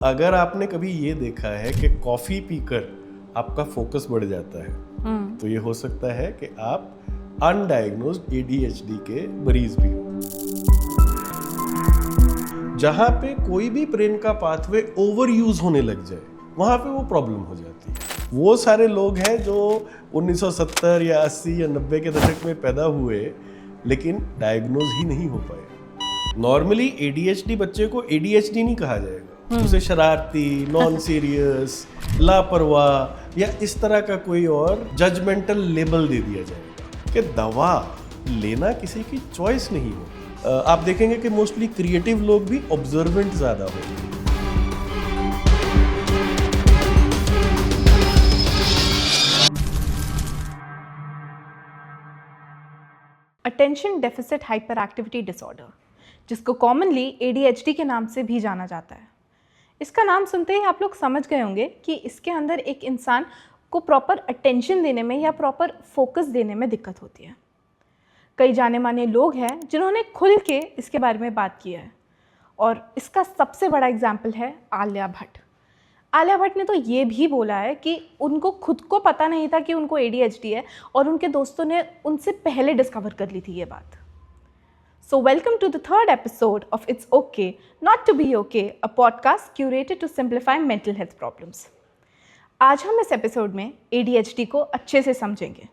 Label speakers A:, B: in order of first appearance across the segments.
A: अगर आपने कभी ये देखा है कि कॉफ़ी पीकर आपका फोकस बढ़ जाता है तो ये हो सकता है कि आप अनडायग्नोज्ड ADHD के मरीज भी हो। जहाँ पे कोई भी ब्रेन का पाथवे ओवर यूज होने लग जाए वहाँ पे वो प्रॉब्लम हो जाती है। वो सारे लोग हैं जो 1970 या 80 या 90 के दशक में पैदा हुए लेकिन डायग्नोज ही नहीं हो पाए। नॉर्मली ADHD बच्चे को ADHD नहीं कहा जाएगा, उसे शरारती, नॉन सीरियस, लापरवाह या इस तरह का कोई और जजमेंटल लेबल दे दिया जाएगा कि दवा लेना किसी की चॉइस नहीं हो। आप देखेंगे कि मोस्टली क्रिएटिव लोग भी ऑब्जर्वेंट ज्यादा होंगे।
B: Attention deficit hyper activity disorder, जिसको कॉमनली ADHD के नाम से भी जाना जाता है। इसका नाम सुनते ही आप लोग समझ गए होंगे कि इसके अंदर एक इंसान को प्रॉपर अटेंशन देने में या प्रॉपर फोकस देने में दिक्कत होती है। कई जाने माने लोग हैं जिन्होंने खुल के इसके बारे में बात की है और इसका सबसे बड़ा एग्जाम्पल है आलिया भट्ट। आलिया भट्ट ने तो ये भी बोला है कि उनको खुद को पता नहीं था कि उनको ADHD है और उनके दोस्तों ने उनसे पहले डिस्कवर कर ली थी ये बात। So welcome to the third episode of It's Okay Not to Be Okay, a podcast curated to simplify mental health problems. आज हम इस एपिसोड में ADHD को अच्छे से समझेंगे।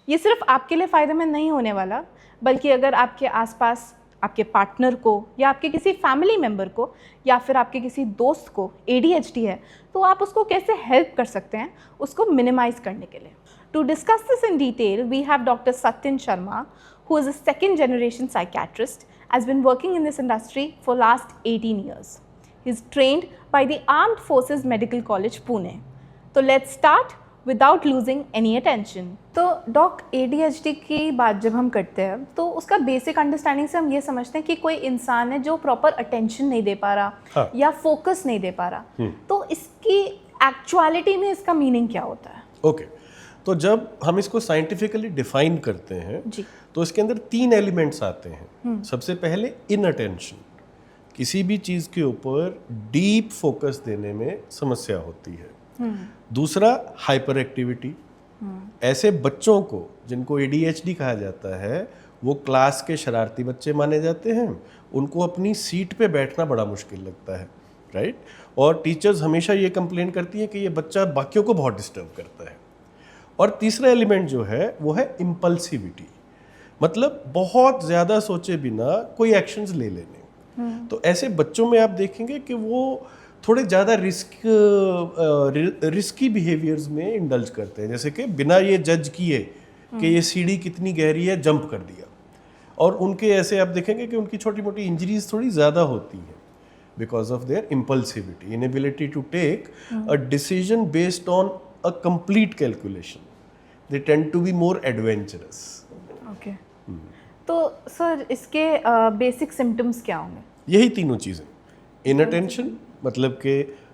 B: ये सिर्फ आपके लिए फ़ायदेमंद नहीं होने वाला, बल्कि अगर आपके आसपास आपके पार्टनर को या आपके किसी फैमिली मेम्बर को या फिर आपके किसी दोस्त को ADHD है तो आप उसको कैसे हेल्प कर सकते हैं उसको मिनिमाइज़ करने के लिए। To discuss this in detail, we have Dr. Satyan Sharma, who is a second generation psychiatrist, has been working in this industry for last 18 years. He's trained by the Armed Forces Medical College, Pune. So let's start without losing any attention. तो dock ADHD की बात जब हम करते हैं तो उसका basic understanding से हम ये समझते हैं कि कोई इंसान है जो प्रॉपर अटेंशन नहीं दे पा रहा या फोकस नहीं दे पा रहा। तो इसकी एक्चुअलिटी में इसका मीनिंग क्या होता है?
A: ओके, तो जब हम इसको साइंटिफिकली डिफाइन करते हैं तो इसके अंदर 3 एलिमेंट्स आते हैं। सबसे पहले इनअटेंशन, किसी भी चीज़ के ऊपर डीप फोकस देने में समस्या होती है। दूसरा हाइपर एक्टिविटी, ऐसे बच्चों को जिनको ADHD कहा जाता है वो क्लास के शरारती बच्चे माने जाते हैं, उनको अपनी सीट पे बैठना बड़ा मुश्किल लगता है, राइट? और टीचर्स हमेशा ये कंप्लेन करती हैं कि ये बच्चा बाकियों को बहुत डिस्टर्ब करता है। और तीसरा एलिमेंट जो है वो है इम्पल्सिविटी, मतलब बहुत ज़्यादा सोचे बिना कोई एक्शंस ले लेने। तो ऐसे बच्चों में आप देखेंगे कि वो थोड़े ज़्यादा रिस्की बिहेवियर्स में इंडल्ज करते हैं, जैसे कि बिना ये जज किए कि ये सीढ़ी कितनी गहरी है जंप कर दिया। और उनके ऐसे आप देखेंगे कि उनकी छोटी मोटी इंजरीज थोड़ी ज़्यादा होती हैं because of their impulsivity, inability to take a decision based on a complete calculation. They tend to be more adventurous.
B: Okay, तो सर इसके बेसिक सिम्टम्स क्या होंगे?
A: यही तीनों चीज़ें, इनअटेंशन मतलब कि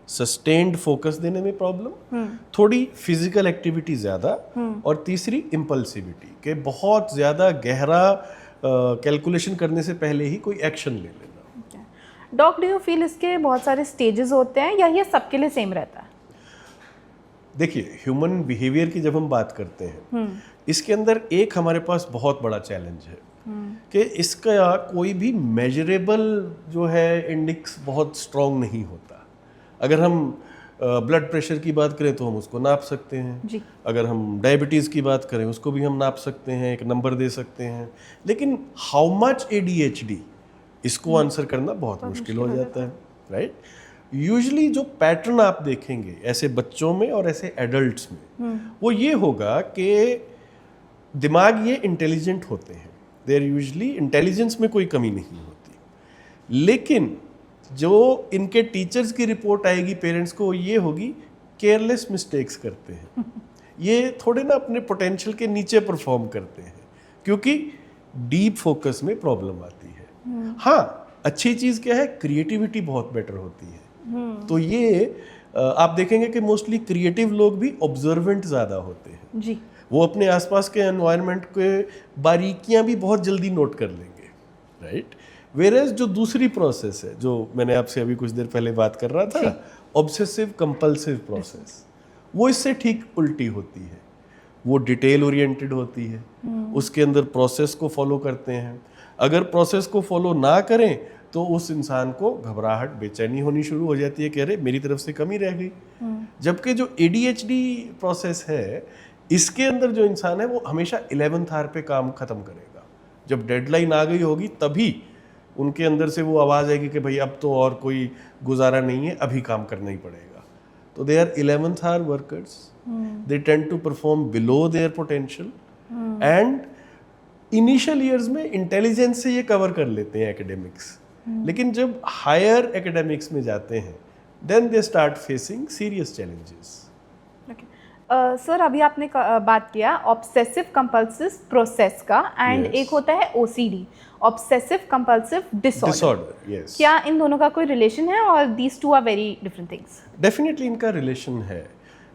A: सस्टेन्ड फोकस देने में प्रॉब्लम, थोड़ी फिजिकल एक्टिविटी ज़्यादा, और तीसरी इम्पल्सिविटी के बहुत ज़्यादा गहरा कैलकुलेशन करने से पहले ही कोई एक्शन ले लेना।
B: डॉक, डू यू फील इसके बहुत सारे स्टेजेस होते हैं या ये सबके लिए सेम रहता है?
A: देखिए, ह्यूमन बिहेवियर की जब हम बात करते हैं इसके अंदर एक हमारे पास बहुत बड़ा चैलेंज है कि इसका कोई भी मेजरेबल जो है इंडेक्स बहुत स्ट्रॉन्ग नहीं होता। अगर हम ब्लड प्रेशर की बात करें तो हम उसको नाप सकते हैं
B: जी।
A: अगर हम डायबिटीज़ की बात करें उसको भी हम नाप सकते हैं, एक नंबर दे सकते हैं, लेकिन हाउ मच ADHD इसको आंसर करना बहुत मुश्किल हो जाता है, राइट? यूजुअली जो पैटर्न आप देखेंगे ऐसे बच्चों में और ऐसे एडल्ट्स में वो ये होगा कि दिमाग ये इंटेलिजेंट होते हैं, देयर यूजुअली इंटेलिजेंस में कोई कमी नहीं होती, लेकिन जो इनके टीचर्स की रिपोर्ट आएगी पेरेंट्स को ये होगी केयरलेस मिस्टेक्स करते हैं, ये थोड़े ना अपने पोटेंशियल के नीचे परफॉर्म करते हैं क्योंकि डीप फोकस में प्रॉब्लम आती है। हाँ, अच्छी चीज़ क्या है, क्रिएटिविटी बहुत बेटर होती है। तो ये आप देखेंगे कि मोस्टली क्रिएटिव लोग भी ऑब्जर्वेंट ज़्यादा होते हैं
B: जी।
A: वो अपने आसपास के एनवायरनमेंट के बारीकियां भी बहुत जल्दी नोट कर लेंगे, राइट? वेरेज जो दूसरी प्रोसेस है, जो मैंने आपसे अभी कुछ देर पहले बात कर रहा था, ऑब्सेसिव कंपल्सिव प्रोसेस, वो इससे ठीक उल्टी होती है। वो डिटेल ओरिएंटेड होती है, उसके अंदर प्रोसेस को फॉलो करते हैं। अगर प्रोसेस को फॉलो ना करें तो उस इंसान को घबराहट, बेचैनी होनी शुरू हो जाती है कि अरे मेरी तरफ से कमी रह गई। जबकि जो ADHD प्रोसेस है, इसके अंदर जो इंसान है वो हमेशा 11th आवर पे काम खत्म करेगा। जब डेडलाइन आ गई होगी तभी उनके अंदर से वो आवाज़ आएगी कि भाई अब तो और कोई गुजारा नहीं है, अभी काम करना ही पड़ेगा। तो they are 11th hour workers, they tend to perform below their potential, and initial years में इंटेलिजेंस से ये कवर कर लेते हैं एकेडमिक्स। लेकिन जब हायर एकेडमिक्स में जाते हैं then they start facing serious challenges.
B: Sir अभी आपने बात किया ऑब्सेसिव कंपल्सिव प्रोसेस का, एंड एक होता है OCD, obsessive compulsive disorder.
A: Yes,
B: क्या इन दोनों का कोई रिलेशन है और these two are very different things?
A: Definitely इनका रिलेशन है।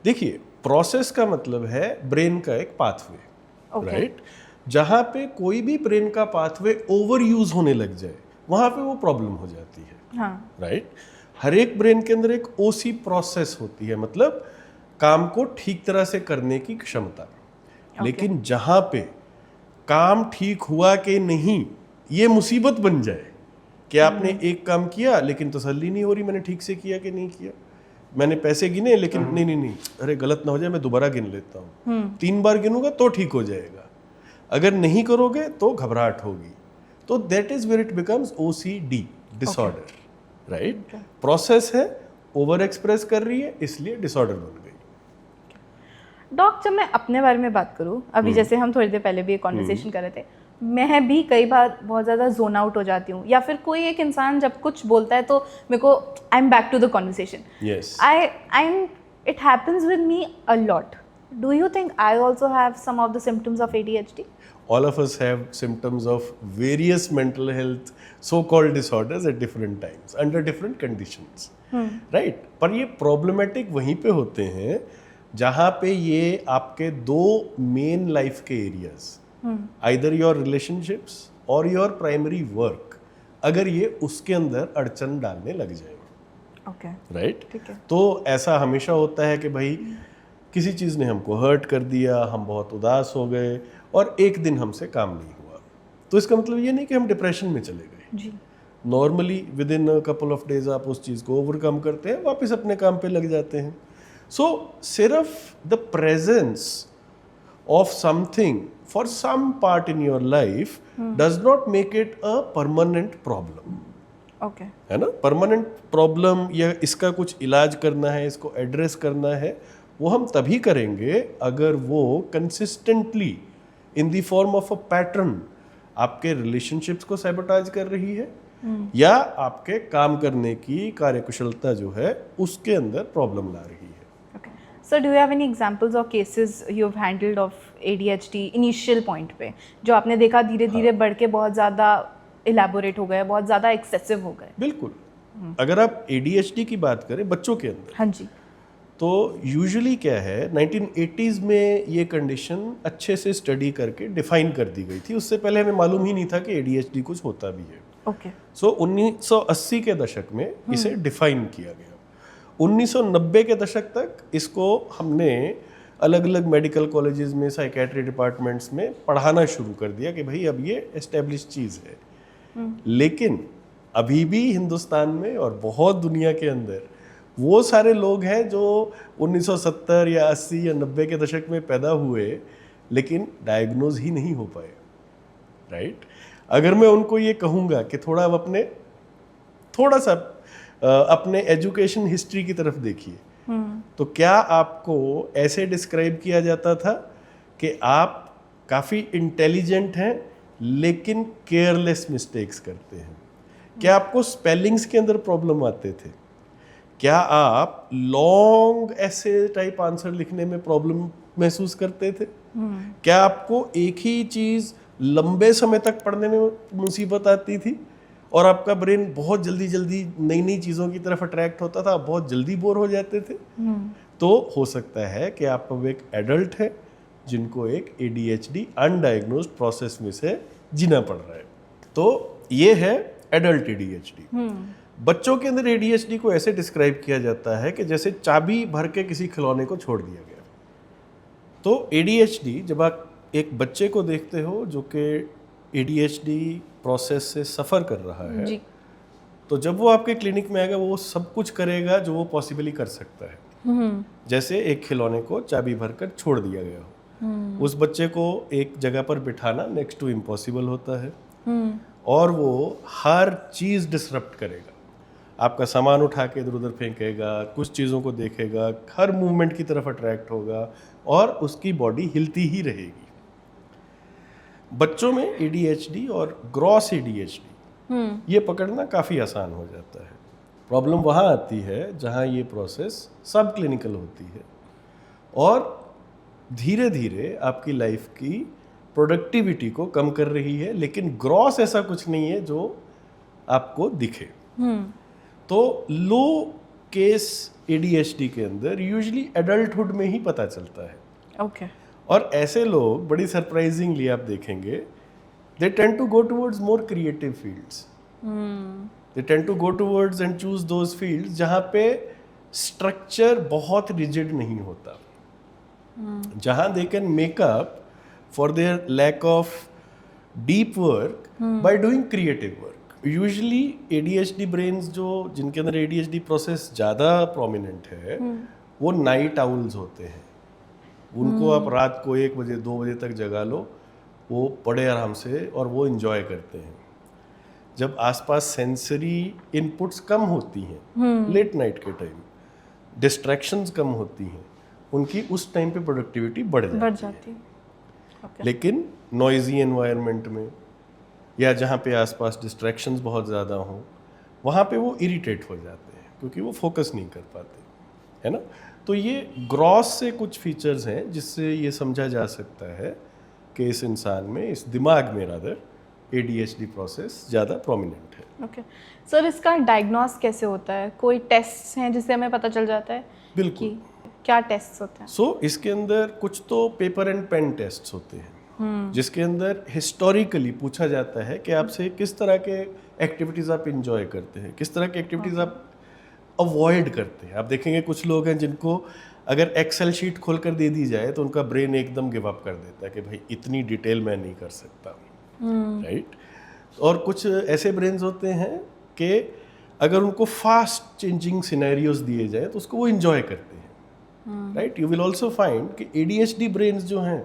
A: देखिए, प्रोसेस का मतलब है ब्रेन का एक पाथवे, राइट? जहाँ पे कोई भी ब्रेन का पाथवे ओवर यूज होने लग जाए वहाँ पे वो प्रॉब्लम हो जाती है,
B: हाँ,
A: राइट? हर एक ब्रेन के अंदर एक OC प्रोसेस होती है, मतलब काम को ठीक तरह से करने की क्षमता। लेकिन जहाँ पे काम ठीक हुआ कि नहीं ये मुसीबत बन जाए कि आपने एक काम किया लेकिन तसल्ली नहीं हो रही मैंने ठीक से किया कि नहीं किया, मैंने पैसे गिने लेकिन नहीं, अरे गलत ना हो जाए, मैं दोबारा गिन लेता हूँ, 3 बार गिनूंगा तो ठीक हो जाएगा, अगर नहीं करोगे तो घबराहट होगी। तो that is where it becomes OCD disorder, right? Process है, ओवर एक्सप्रेस कर रही है, इसलिए डिसऑर्डर बन गई।
B: डॉक, जब मैं अपने बारे में बात करूँ, अभी जैसे हम थोड़ी देर पहले भी एक कॉन्वर्सेशन कर रहे थे, मैं भी कई बार बहुत ज़्यादा जोन आउट हो जाती हूँ, या फिर कोई एक इंसान जब कुछ बोलता है तो मेरे को I am back to the conversation.
A: Yes,
B: it happens with me a lot. Do you think I also have some of the symptoms of ADHD?
A: all of us have symptoms of various mental health so-called disorders at different times under different conditions, right? पर ये problematic वहीं पे होते हैं जहाँ पे ये आपके दो मेन लाइफ के areas, either your relationships or your primary work, अगर ये उसके अंदर अड़चन डालने लग जाए,
B: ओके,
A: राइट?
B: ठीक है।
A: तो ऐसा हमेशा होता है कि भाई किसी चीज़ ने हमको हर्ट कर दिया, हम बहुत उदास हो गए और एक दिन हमसे काम नहीं हुआ, तो इसका मतलब ये नहीं कि हम डिप्रेशन में चले गए
B: जी।
A: Normally within a couple of days आप उस चीज़ को ओवरकम करते हैं, वापस अपने काम पे लग जाते हैं। सो सिर्फ the presence of something for some part in your life does not make it a permanent problem,
B: okay,
A: है ना? परमानेंट प्रॉब्लम या इसका कुछ इलाज करना है, इसको एड्रेस करना है, वो हम तभी करेंगे अगर वो consistently in the form of a pattern आपके रिलेशनशिप्स को सैबोटाज कर रही है या आपके काम करने की कार्यकुशलता जो है उसके अंदर प्रॉब्लम ला रही है।
B: Okay. Sir, do you have any examples और cases you have handled of ADHD initial point पे, जो आपने देखा धीरे धीरे बढ़ के बहुत ज़्यादा इलेबोरेट हो गए, बहुत ज़्यादा एक्सेसिव हो गए?
A: बिल्कुल। अगर आप ADHD की बात करें बच्चों के अंदर,
B: हाँ जी,
A: तो यूजुअली क्या है, 1980s में ये कंडीशन अच्छे से स्टडी करके डिफाइन कर दी गई थी। उससे पहले हमें मालूम ही नहीं था कि ADHD कुछ होता भी है।
B: ओके।
A: सो 1980 के दशक में इसे डिफाइन किया गया। 1990 के दशक तक इसको हमने अलग अलग मेडिकल कॉलेजेस में, साइकेट्री डिपार्टमेंट्स में पढ़ाना शुरू कर दिया कि भाई अब ये एस्टेब्लिश चीज़ है। लेकिन अभी भी हिंदुस्तान में और बहुत दुनिया के अंदर वो सारे लोग हैं जो 1970 या 80 या 90 के दशक में पैदा हुए लेकिन डायग्नोज ही नहीं हो पाए, राइट? अगर मैं उनको ये कहूँगा कि थोड़ा सा अपने एजुकेशन हिस्ट्री की तरफ देखिए, तो क्या आपको ऐसे डिस्क्राइब किया जाता था कि आप काफ़ी इंटेलिजेंट हैं लेकिन केयरलेस मिस्टेक्स करते हैं? क्या आपको स्पेलिंग्स के अंदर प्रॉब्लम आते थे? क्या आप लॉन्ग ऐसे टाइप आंसर लिखने में प्रॉब्लम महसूस करते थे? क्या आपको एक ही चीज़ लंबे समय तक पढ़ने में मुसीबत आती थी और आपका ब्रेन बहुत जल्दी नई नई चीज़ों की तरफ अट्रैक्ट होता था, आप बहुत जल्दी बोर हो जाते थे? तो हो सकता है कि आप अब एक एडल्ट है जिनको एक ADHD अनडायग्नोज्ड प्रोसेस में से जीना पड़ रहा है। तो ये है एडल्ट एडीएचडी। बच्चों के अंदर एडीएचडी को ऐसे डिस्क्राइब किया जाता है कि जैसे चाबी भर के किसी खिलौने को छोड़ दिया गया। तो एडीएचडी, जब आप एक बच्चे को देखते हो जो कि एडीएचडी प्रोसेस से सफ़र कर रहा है
B: जी।
A: तो जब वो आपके क्लिनिक में आएगा वो सब कुछ करेगा जो वो पॉसिबली कर सकता है। जैसे एक खिलौने को चाबी भरकर छोड़ दिया गया हो, उस बच्चे को एक जगह पर बिठाना नेक्स्ट टू इम्पॉसिबल होता है, और वो हर चीज़ डिसरप्ट करेगा। आपका सामान उठा के इधर उधर फेंकेगा, कुछ चीज़ों को देखेगा, हर मूवमेंट की तरफ अट्रैक्ट होगा और उसकी बॉडी हिलती ही रहेगी। बच्चों में एडीएचडी और ग्रॉस एडीएचडी ये पकड़ना काफ़ी आसान हो जाता है। प्रॉब्लम वहाँ आती है जहाँ ये प्रोसेस सब क्लिनिकल होती है और धीरे धीरे आपकी लाइफ की प्रोडक्टिविटी को कम कर रही है, लेकिन ग्रॉस ऐसा कुछ नहीं है जो आपको दिखे। तो लो केस एडीएचडी के अंदर यूजुअली एडल्टहुड में ही पता चलता है।
B: ओके।
A: और ऐसे लोग बड़ी सरप्राइजिंगली आप देखेंगे they tend to go towards more creative fields. They tend to go towards and choose those fields जहाँ पे structure बहुत rigid नहीं होता, जहाँ they can make up for their lack of deep work by doing creative work. Usually ADHD brains जो जिनके अंदर ADHD process ज़्यादा prominent है वो night owls होते हैं। उनको आप रात को 1 बजे 2 बजे तक जगा लो, वो पड़े आराम से और वो इन्जॉय करते हैं। जब आसपास सेंसरी इनपुट्स कम होती हैं लेट नाइट के टाइम, डिस्ट्रैक्शंस कम होती हैं, उनकी उस टाइम पे प्रोडक्टिविटी बढ़ जाती है।
B: Okay.
A: लेकिन नॉइजी एनवायरनमेंट में या जहाँ पे आसपास डिस्ट्रैक्शंस बहुत ज़्यादा हों वहाँ पे वो इरिटेट हो जाते हैं क्योंकि वो फोकस नहीं कर पाते, है ना। तो ये ग्रॉस से कुछ फीचर्स हैं जिससे ये समझा जा सकता है कि इस इंसान में, इस दिमाग में रादर, ADHD प्रोसेस ज़्यादा प्रोमिनेंट है।
B: ओके सर, इसका डायग्नोस कैसे होता है? कोई टेस्ट हैं जिससे हमें पता चल जाता है?
A: बिल्कुल।
B: क्या टेस्ट होते हैं?
A: सो इसके अंदर कुछ तो पेपर एंड पेन टेस्ट होते हैं जिसके अंदर हिस्टोरिकली पूछा जाता है कि आपसे किस तरह के एक्टिविटीज़ आप इंजॉय करते हैं, किस तरह की एक्टिविटीज़ आप अवॉइड करते हैं। आप देखेंगे कुछ लोग हैं जिनको अगर एक्सेल शीट खोलकर दे दी जाए तो उनका ब्रेन एकदम गिव अप कर देता है कि भाई इतनी डिटेल मैं नहीं कर सकता, राइट। और कुछ ऐसे ब्रेन्स होते हैं कि अगर उनको फास्ट चेंजिंग सिनेरियोज दिए जाए तो उसको वो इंजॉय करते हैं, right. You will also find कि ADHD ब्रेन्स जो हैं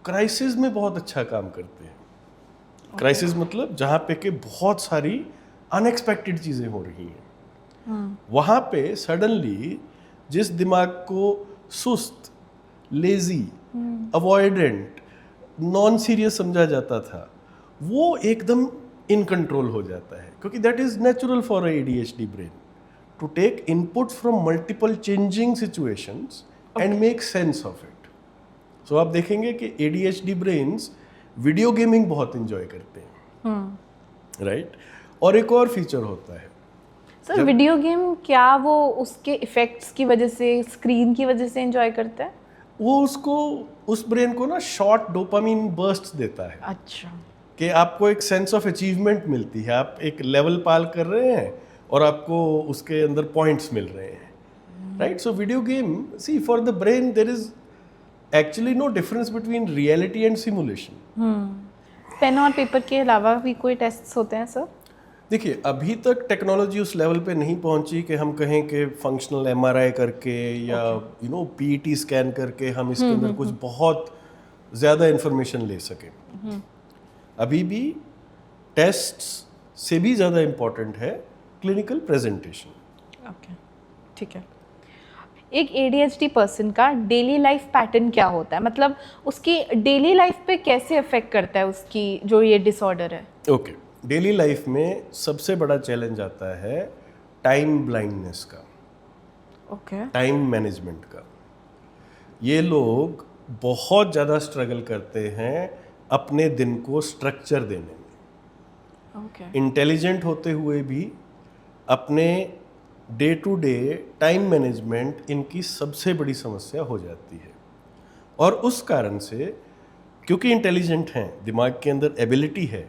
A: क्राइसिस में बहुत अच्छा काम करते हैं। क्राइसिस मतलब जहाँ पे कि बहुत सारी अनएक्सपेक्टेड चीज़ें हो रही हैं, वहाँ पे सडनली जिस दिमाग को सुस्त, लेजी, अवॉइडेंट, नॉन सीरियस समझा जाता था वो एकदम इन कंट्रोल हो जाता है, क्योंकि that is natural for ADHD brain to take inputs from multiple changing situations and make sense of it. So आप देखेंगे कि ADHD ब्रेन्स वीडियो गेमिंग बहुत इंजॉय करते हैं, राइट। और एक और फीचर होता है
B: सर, वीडियो गेम क्या वो उसके इफेक्ट्स की वजह से, स्क्रीन की वजह से एंजॉय करता है?
A: वो उसको, उस ब्रेन को ना शॉर्ट डोपामिन बर्स्ट देता है।
B: अच्छा।
A: कि आपको एक सेंस ऑफ अचीवमेंट मिलती है, आप एक लेवल पार कर रहे हैं और आपको उसके अंदर पॉइंट्स मिल रहे हैं, right. So video game, see for the brain there is actually no difference between reality and simulation.
B: Pen और पेपर के अलावा भी कोई टेस्ट होते हैं सर?
A: देखिए, अभी तक टेक्नोलॉजी उस लेवल पे नहीं पहुंची कि हम कहें कि फंक्शनल MRI करके या PET स्कैन करके हम इसके अंदर कुछ बहुत ज़्यादा इंफॉर्मेशन ले सकें। अभी भी टेस्ट्स से भी ज़्यादा इम्पोर्टेंट है क्लिनिकल प्रेजेंटेशन।
B: ओके, ठीक है। एक ADHD पर्सन का डेली लाइफ पैटर्न क्या होता है? मतलब उसकी डेली लाइफ पे कैसे अफेक्ट करता है उसकी जो ये डिसऑर्डर है?
A: ओके, डेली लाइफ में सबसे बड़ा चैलेंज आता है टाइम ब्लाइंडनेस का,
B: ओके,
A: टाइम मैनेजमेंट का। ये लोग बहुत ज़्यादा स्ट्रगल करते हैं अपने दिन को स्ट्रक्चर देने में।
B: ओके।
A: इंटेलिजेंट होते हुए भी अपने day to day time management इनकी सबसे बड़ी समस्या हो जाती है। और उस कारण से, क्योंकि इंटेलिजेंट हैं, दिमाग के अंदर एबिलिटी है,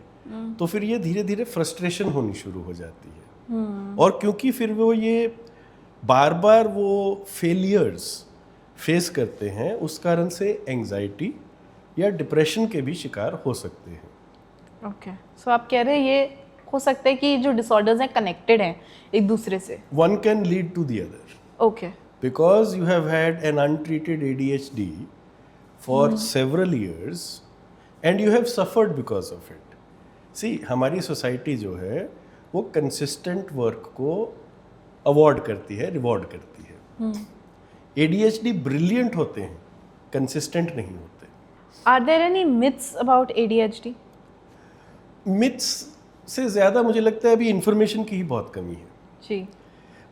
A: तो फिर ये धीरे धीरे फ्रस्ट्रेशन होनी शुरू हो जाती है। और क्योंकि फिर वो ये बार बार वो फेलियर्स फेस करते हैं, उस कारण से एंजाइटी या डिप्रेशन के भी शिकार हो सकते हैं।
B: ओके, सो आप कह रहे हैं ये हो सकता है कि जो डिसऑर्डर्स हैं कनेक्टेड हैं एक दूसरे से।
A: One can lead to the other.
B: Okay,
A: Because you have had an untreated ADHD for several years and you have suffered because of it. See, हमारी सोसाइटी जो है वो कंसिस्टेंट वर्क को अवॉर्ड करती है, रिवॉर्ड करती है। ADHD ब्रिलियंट होते हैं, कंसिस्टेंट नहीं होते।
B: Are there any myths about ADHD?
A: Myths से ज़्यादा मुझे लगता है अभी इंफॉर्मेशन की ही बहुत कमी है।
B: जी,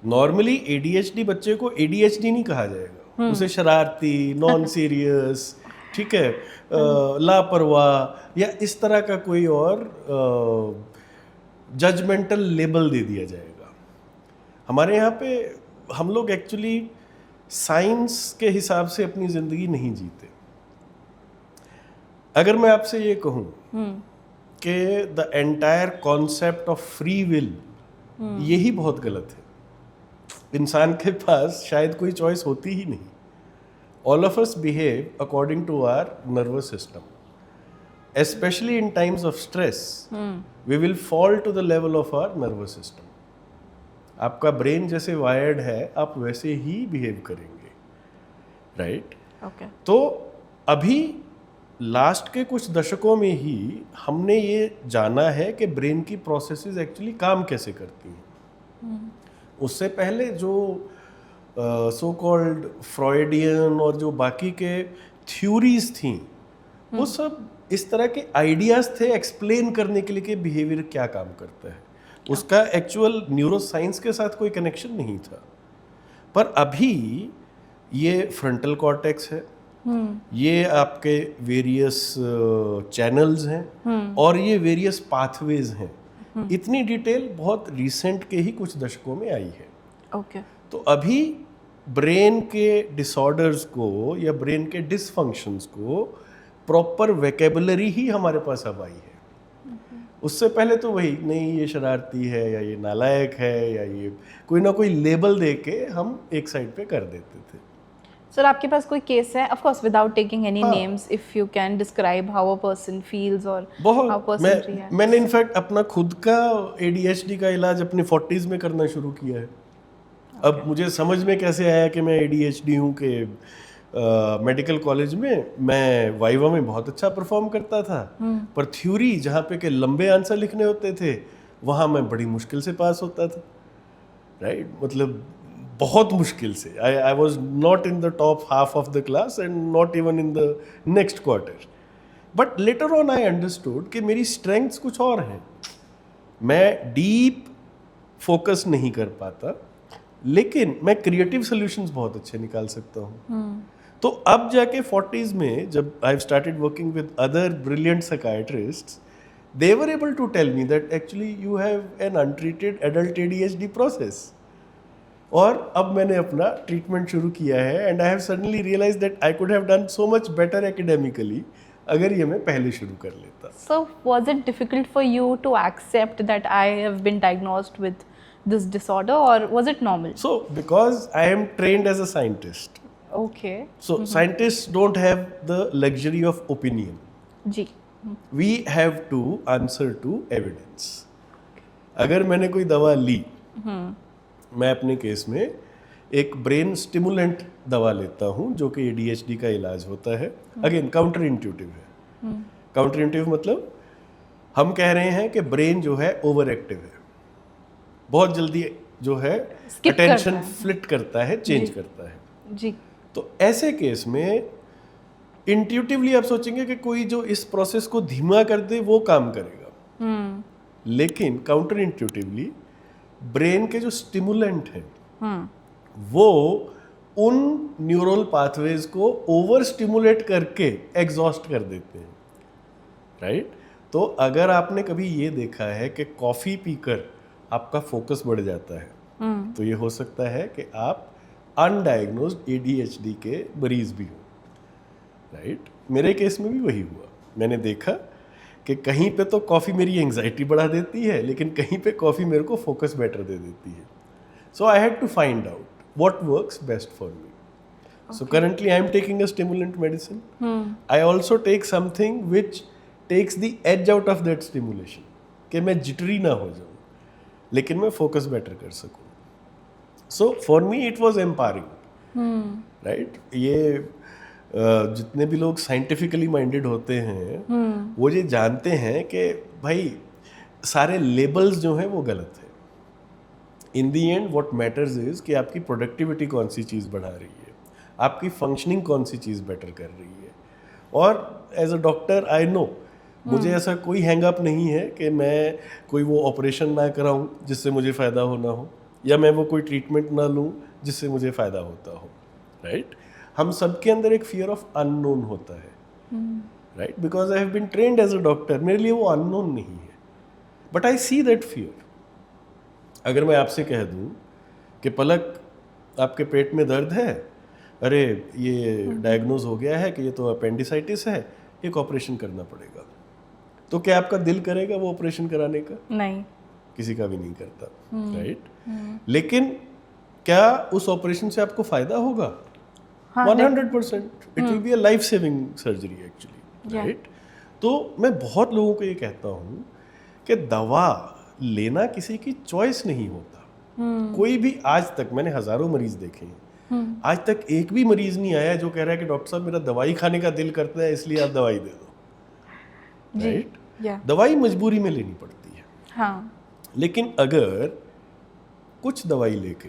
A: नॉर्मली ADHD बच्चे को ADHD नहीं कहा जाएगा, उसे शरारती, नॉन सीरियस, ठीक है, लापरवाह या इस तरह का कोई और जजमेंटल लेबल दे दिया जाएगा। हमारे यहाँ पे हम लोग एक्चुअली साइंस के हिसाब से अपनी ज़िंदगी नहीं जीते। अगर मैं आपसे ये कहूँ कि the entire concept of free will, यही बहुत गलत है। इंसान के पास शायद कोई चॉइस होती ही नहीं। All of us behave according to our nervous system, especially in times of stress, we will fall to the level of our nervous system. आपका ब्रेन जैसे वायर्ड है, आप वैसे ही बिहेव करेंगे, राइट?
B: ओके,
A: तो अभी लास्ट के कुछ दशकों में ही हमने ये जाना है कि ब्रेन की प्रोसेसेस एक्चुअली काम कैसे करती हैं। उससे पहले जो सो कॉल्ड फ्रॉइडियन और जो बाकी के थ्योरीज थी, वो सब इस तरह के आइडियाज थे एक्सप्लेन करने के लिए कि बिहेवियर क्या काम करता है। उसका एक्चुअल न्यूरोसाइंस के साथ कोई कनेक्शन नहीं था। पर अभी ये फ्रंटल कॉर्टेक्स है, ये आपके वेरियस चैनल्स हैं और ये वेरियस पाथवेज हैं। इतनी डिटेल बहुत रिसेंट के ही कुछ दशकों में आई है।
B: ओके,
A: तो अभी ब्रेन के डिसऑर्डर्स को या ब्रेन के डिसफंक्शंस को प्रॉपर वेकेबुलरी ही हमारे पास अब आई है। उससे पहले तो वही नहीं, ये शरारती है या ये नालायक है या ये कोई ना कोई लेबल दे के हम एक साइड पे कर देते थे।
B: सर आपके पास कोई केस है, of course without taking any names, if you can describe how a person feels और हाउ पर्सन रिएक्ट्स?
A: मैंने इनफैक्ट अपना खुद का ADHD का इलाज अपने 40s में करना शुरू किया है। अब मुझे समझ में कैसे आया कि मैं ADHD हूँ कि मेडिकल कॉलेज में मैं वाइवा में बहुत अच्छा परफॉर्म करता था, पर थ्योरी जहाँ पे के लंबे आंसर लिखने होते थे वहाँ मैं बड़ी मुश्किल से पास होता था, राइट? मतलब बहुत मुश्किल से। I was not in the top half of the class and not even in the next quarter. But later on I understood कि मेरी स्ट्रेंथ्स कुछ और हैं। मैं डीप फोकस नहीं कर पाता, लेकिन मैं क्रिएटिव सॉल्यूशंस बहुत अच्छे निकाल सकता हूँ। तो अब जाके 40s में जब I started working with other brilliant psychiatrists, they were able to tell me that actually you have an untreated adult ADHD process. और अब मैंने अपना ट्रीटमेंट शुरू किया है and I have suddenly realise that I could have done so much better academically अगर ये मैं पहले शुरू कर लेता।
B: So was it difficult for you to accept that I have been diagnosed with this disorder, or was it normal?
A: So because I am trained as a scientist,
B: Okay.
A: so scientists don't have the luxury of opinion.
B: Ji,
A: We have to answer to evidence. अगर मैंने कोई दवा ली, मैं अपने case में एक brain stimulant दवा लेता हूँ जो कि ADHD का इलाज होता है। अगेन काउंटर इंट्यूटिव है। काउंटर इंट्यूटिव मतलब हम कह रहे हैं कि ब्रेन जो है ओवर एक्टिव है, बहुत जल्दी जो है
B: Skip
A: अटेंशन
B: करता है।
A: फ्लिट करता है, चेंज करता है।
B: जी,
A: तो ऐसे केस में इंट्यूटिवली आप सोचेंगे कि कोई जो इस प्रोसेस को धीमा कर दे वो काम करेगा, लेकिन काउंटर इंट्यूटिवली ब्रेन के जो स्टिमुलेंट हैं वो उन न्यूरल पाथवेज को ओवर स्टिमुलेट करके एग्जॉस्ट कर देते हैं, राइट? तो अगर आपने कभी ये देखा है कि कॉफ़ी पीकर आपका फोकस बढ़ जाता है, तो ये हो सकता है कि आप अनडायग्नोज्ड ADHD के मरीज भी हो, राइट? मेरे केस में भी वही हुआ। मैंने देखा कि कहीं पे तो कॉफ़ी मेरी एंजाइटी बढ़ा देती है, लेकिन कहीं पे कॉफ़ी मेरे को फोकस बेटर दे देती है. So I had to find out what works best for me. So currently I am taking a stimulant medicine. I also take something which takes the edge out of that stimulation. कि मैं jittery ना हो जाऊँ, लेकिन मैं focus better कर सकूँ. So for me it was empowering. Right? ये जितने भी लोग साइंटिफिकली माइंडेड होते हैं वो ये जानते हैं कि भाई सारे लेबल्स जो हैं वो गलत है. इन दी एंड व्हाट मैटर्स इज कि आपकी प्रोडक्टिविटी कौन सी चीज़ बढ़ा रही है, आपकी फंक्शनिंग कौन सी चीज़ बेटर कर रही है. और as a doctor I know मुझे ऐसा कोई हैंग अप नहीं है कि मैं कोई वो ऑपरेशन ना कराऊं जिससे मुझे फ़ायदा होना हो, या मैं वो कोई ट्रीटमेंट ना लूं जिससे मुझे फ़ायदा होता हो. राइट? हम सबके अंदर एक फियर ऑफ अननोन होता है. Right? Because I have been trained as a doctor, मेरे लिए वो अननोन नहीं है. But I see that fear. अगर मैं आपसे कह दूं कि पलक आपके पेट में दर्द है, अरे ये डायग्नोज हो गया है कि ये तो अपेंडिसाइटिस है, एक ऑपरेशन करना पड़ेगा, तो क्या आपका दिल करेगा वो ऑपरेशन कराने का?
B: नहीं,
A: किसी का भी नहीं करता. राइट? लेकिन क्या उस ऑपरेशन से आपको फायदा होगा? 100%. It will be a life saving surgery actually. Right? तो मैं बहुत लोगों को ये कहता हूँ कि दवा लेना किसी की चॉइस नहीं होता. कोई भी, आज तक मैंने हजारों मरीज देखे हैं, आज तक एक भी मरीज नहीं आया जो कह रहा है कि डॉक्टर साहब मेरा दवाई खाने का दिल करता है इसलिए आप दवाई दे दो. राइट? दवाई मजबूरी में लेनी पड़ती है.
B: हाँ.
A: लेकिन अगर कुछ दवाई लेके,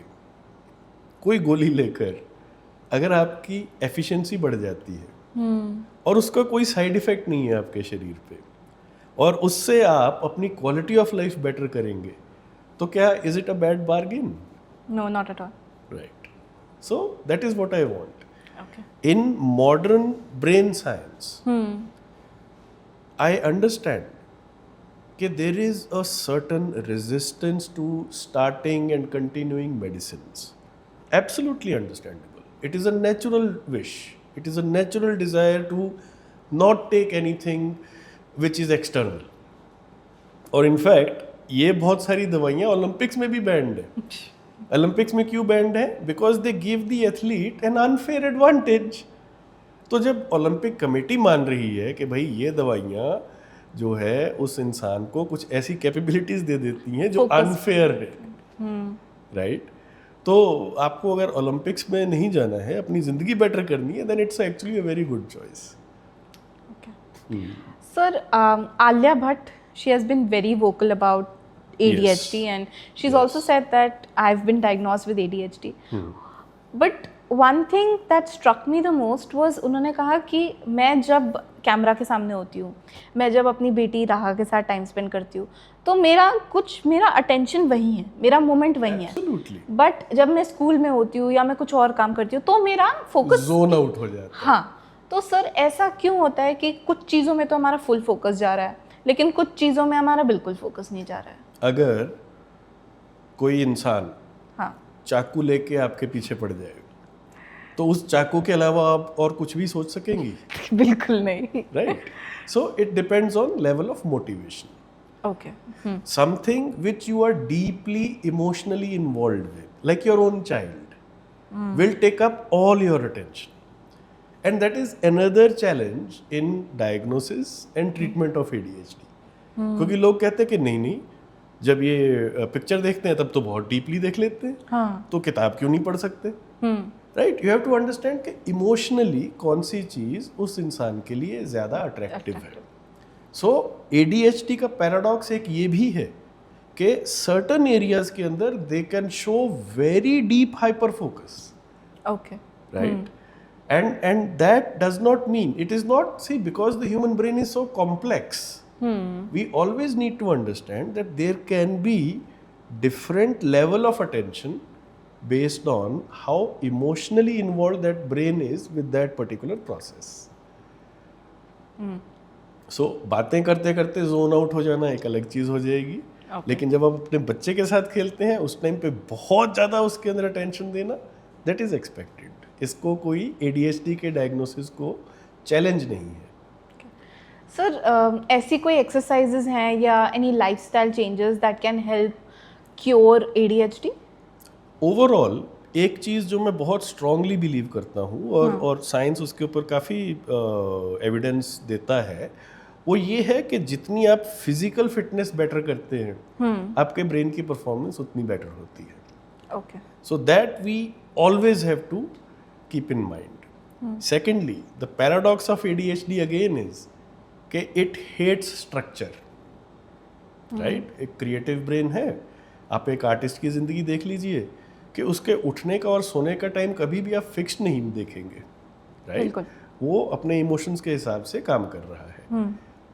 A: कोई गोली लेकर अगर आपकी एफिशिएंसी बढ़ जाती है और उसका कोई साइड इफेक्ट नहीं है आपके शरीर पे, और उससे आप अपनी क्वालिटी ऑफ लाइफ बेटर करेंगे, तो क्या is it a bad bargain?
B: No, not at all.
A: Right? So that is what I want.
B: Okay.
A: In modern brain science, I understand that there is a certain resistance to starting and continuing medicines. Absolutely understandable. It is a natural wish. It is a natural desire to not take anything which is external. और in fact, ये बहुत सारी दवाइयाँ Olympics में भी band है. Olympics में क्यों बैंड है? Because they give the athlete an unfair advantage. तो जब ओलंपिक कमेटी मान रही है कि भाई ये दवाइयाँ जो है उस इंसान को कुछ ऐसी कैपेबिलिटीज दे देती हैं जो अनफेयर है, राइट? तो आपको अगर ओलंपिक्स में नहीं जाना है, अपनी ज़िंदगी बेटर करनी है, then it's actually a very good choice.
B: Sir, Alia Bhatt, she has been very vocal about ADHD, and she's also said that I've been diagnosed with ADHD. But one thing that struck me the most was उन्होंने कहा कि मैं जब camera के सामने होती हूँ, मैं जब अपनी बेटी राहा के साथ टाइम स्पेंड करती हूँ, तो मेरा अटेंशन वही है, मेरा मोमेंट वही है. बट जब मैं स्कूल में होती हूँ या मैं कुछ और काम करती हूँ तो मेरा फोकस
A: जोन आउट हो जाता है.
B: हाँ. तो सर ऐसा क्यों होता है कि कुछ चीज़ों में तो हमारा फुल फोकस जा रहा है, लेकिन कुछ चीज़ों में हमारा बिल्कुल फोकस नहीं जा रहा है?
A: अगर कोई इंसान
B: हाँ
A: चाकू लेके आपके पीछे पड़ जाएगा तो उस चाकू के अलावा आप और कुछ भी सोच सकेंगी?
B: बिल्कुल नहीं.
A: Right? So it depends on level of motivation.
B: Okay.
A: Something which you are deeply emotionally involved with, like your own child, will take up all your attention. And that is another challenge in diagnosis and treatment of ADHD. क्योंकि लोग कहते हैं कि नहीं, जब ये picture देखते हैं तब तो बहुत डीपली देख लेते हैं,
B: हाँ.
A: तो किताब क्यों नहीं पढ़ सकते? Right? You have to understand कि इमोशनली कौन सी चीज़ उस इंसान के लिए ज़्यादा अट्रैक्टिव है. सो ADHD का पैराडॉक्स एक ये भी है कि सर्टन एरियाज के अंदर they can show very deep hyper focus.
B: Okay.
A: Right? And that does not mean, it is not, see, because the human brain is so complex, we always need to understand that there can be different level of attention based on how emotionally involved that brain is with that particular process. So बातें करते करते zone out हो जाना एक अलग चीज़ हो जाएगी. लेकिन जब आप अपने बच्चे के साथ खेलते हैं उस टाइम पे बहुत ज़्यादा उसके अंदर अटेंशन देना, that is expected. इसको कोई ADHD के डायग्नोसिस को चैलेंज नहीं है.
B: सर ऐसी कोई एक्सरसाइजेज हैं या any lifestyle changes that can help cure ADHD?
A: Overall एक चीज़ जो मैं बहुत स्ट्रांगली बिलीव करता हूँ और साइंस उसके ऊपर काफ़ी एविडेंस देता है, वो ये है कि जितनी आप फिजिकल फिटनेस बेटर करते हैं आपके ब्रेन की परफॉर्मेंस उतनी बेटर होती है.
B: Okay.
A: So that we always have to keep in mind. Secondly, the paradox of ADHD again is कि it hates structure. Right? एक क्रिएटिव ब्रेन है. आप एक आर्टिस्ट की ज़िंदगी देख लीजिए कि उसके उठने का और सोने का टाइम कभी भी आप फिक्स नहीं देखेंगे. राइट?
B: बिल्कुल.
A: वो अपने इमोशंस के हिसाब से काम कर रहा है.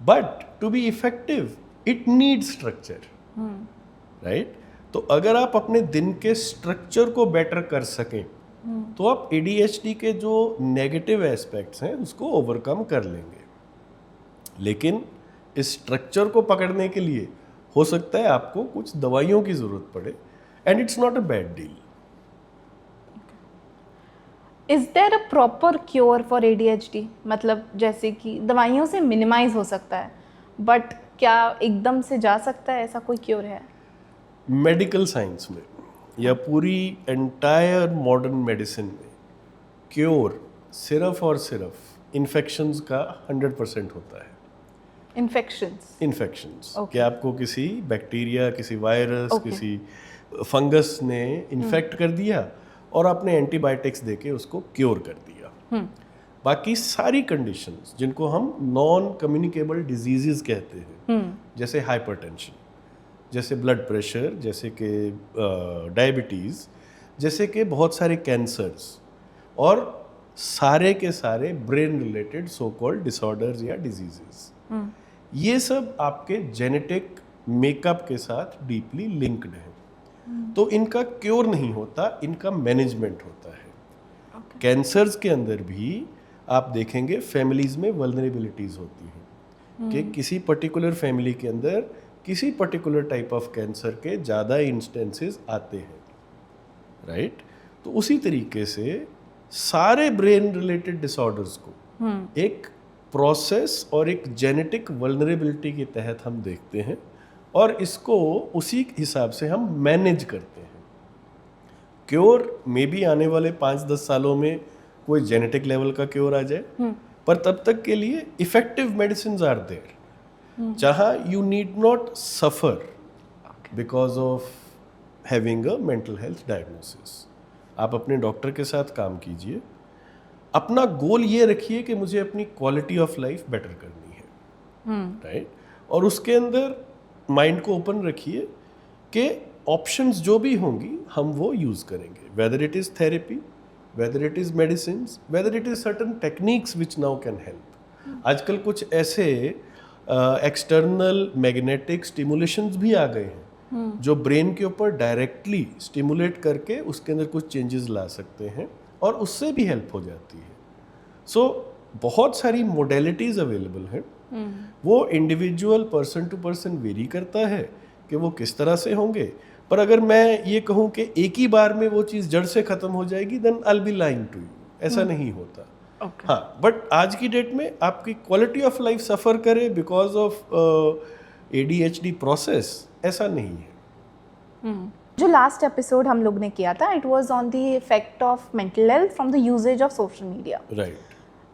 A: But to be effective it needs structure. Right? तो अगर आप अपने दिन के स्ट्रक्चर को बेटर कर सकें तो आप ADHD के जो नेगेटिव एस्पेक्ट्स हैं उसको ओवरकम कर लेंगे. लेकिन इस स्ट्रक्चर को पकड़ने के लिए हो सकता है आपको कुछ दवाइयों की ज़रूरत पड़े and it's not a bad deal.
B: Is there a proper cure for ADHD? मतलब जैसे कि दवाइयों से मिनिमाइज हो सकता है, बट क्या एकदम से जा सकता है, ऐसा कोई क्योर है?
A: मेडिकल साइंस में या पूरी एंटायर मॉडर्न मेडिसिन में क्योर सिर्फ और सिर्फ इन्फेक्शंस का 100% होता है. इन्फेक्शंस कि आपको किसी बैक्टीरिया, किसी वायरस, किसी फंगस ने इन्फेक्ट कर दिया और आपने एंटीबायोटिक्स देके उसको क्योर कर दिया. बाकी सारी कंडीशंस जिनको हम नॉन कम्युनिकेबल डिजीजेस कहते हैं, जैसे हाइपरटेंशन, जैसे ब्लड प्रेशर, जैसे कि डायबिटीज़, जैसे कि बहुत सारे कैंसर्स और सारे के सारे brain related so called disorders या डिजीजेस, ये सब आपके जेनेटिक मेकअप के साथ डीपली लिंक्ड हैं. तो इनका क्योर नहीं होता, इनका मैनेजमेंट होता है. कैंसर्स के अंदर भी आप देखेंगे फैमिलीज़ में वल्नरेबिलिटीज़ होती हैं कि किसी पर्टिकुलर फैमिली के अंदर किसी पर्टिकुलर टाइप ऑफ कैंसर के ज़्यादा इंस्टेंसेस आते हैं. राइट? तो उसी तरीके से सारे ब्रेन रिलेटेड डिसऑर्डर्स को एक प्रोसेस और एक जेनेटिक वल्नरेबिलिटी के तहत हम देखते हैं और इसको उसी हिसाब से हम मैनेज करते हैं. क्योर मे बी आने वाले 5-10 सालों में कोई जेनेटिक लेवल का क्योर आ जाए, पर तब तक के लिए इफेक्टिव मेडिसिन आर देयर जहाँ you need not suffer because of having a mental health diagnosis. आप अपने डॉक्टर के साथ काम कीजिए, अपना गोल ये रखिए कि मुझे अपनी क्वालिटी ऑफ लाइफ बेटर करनी है. राइट? और उसके अंदर माइंड को ओपन रखिए कि ऑप्शंस जो भी होंगी हम वो यूज़ करेंगे, whether it is therapy, whether it is medicines, whether it is certain techniques which now can help. आजकल कुछ ऐसे एक्सटर्नल मैग्नेटिक स्टिमुलेशंस भी आ गए हैं जो ब्रेन के ऊपर डायरेक्टली स्टिमुलेट करके उसके अंदर कुछ चेंजेस ला सकते हैं और उससे भी हेल्प हो जाती है. सो बहुत सारी मोडेलिटीज़ अवेलेबल हैं. वो individual person to person vary करता है कि वो किस तरह से होंगे, पर अगर मैं ये कहूँ कि एक ही बार में वो चीज़ जड़ से ख़त्म हो जाएगी, then I will be lying to you. ऐसा नहीं होता. हाँ, बट आज की डेट में आपकी क्वालिटी ऑफ लाइफ सफ़र करे बिकॉज ऑफ ADHD प्रोसेस, ऐसा नहीं है.
B: जो लास्ट एपिसोड हम लोग ने किया था, it was on the effect of mental health from the usage of social media.
A: Right.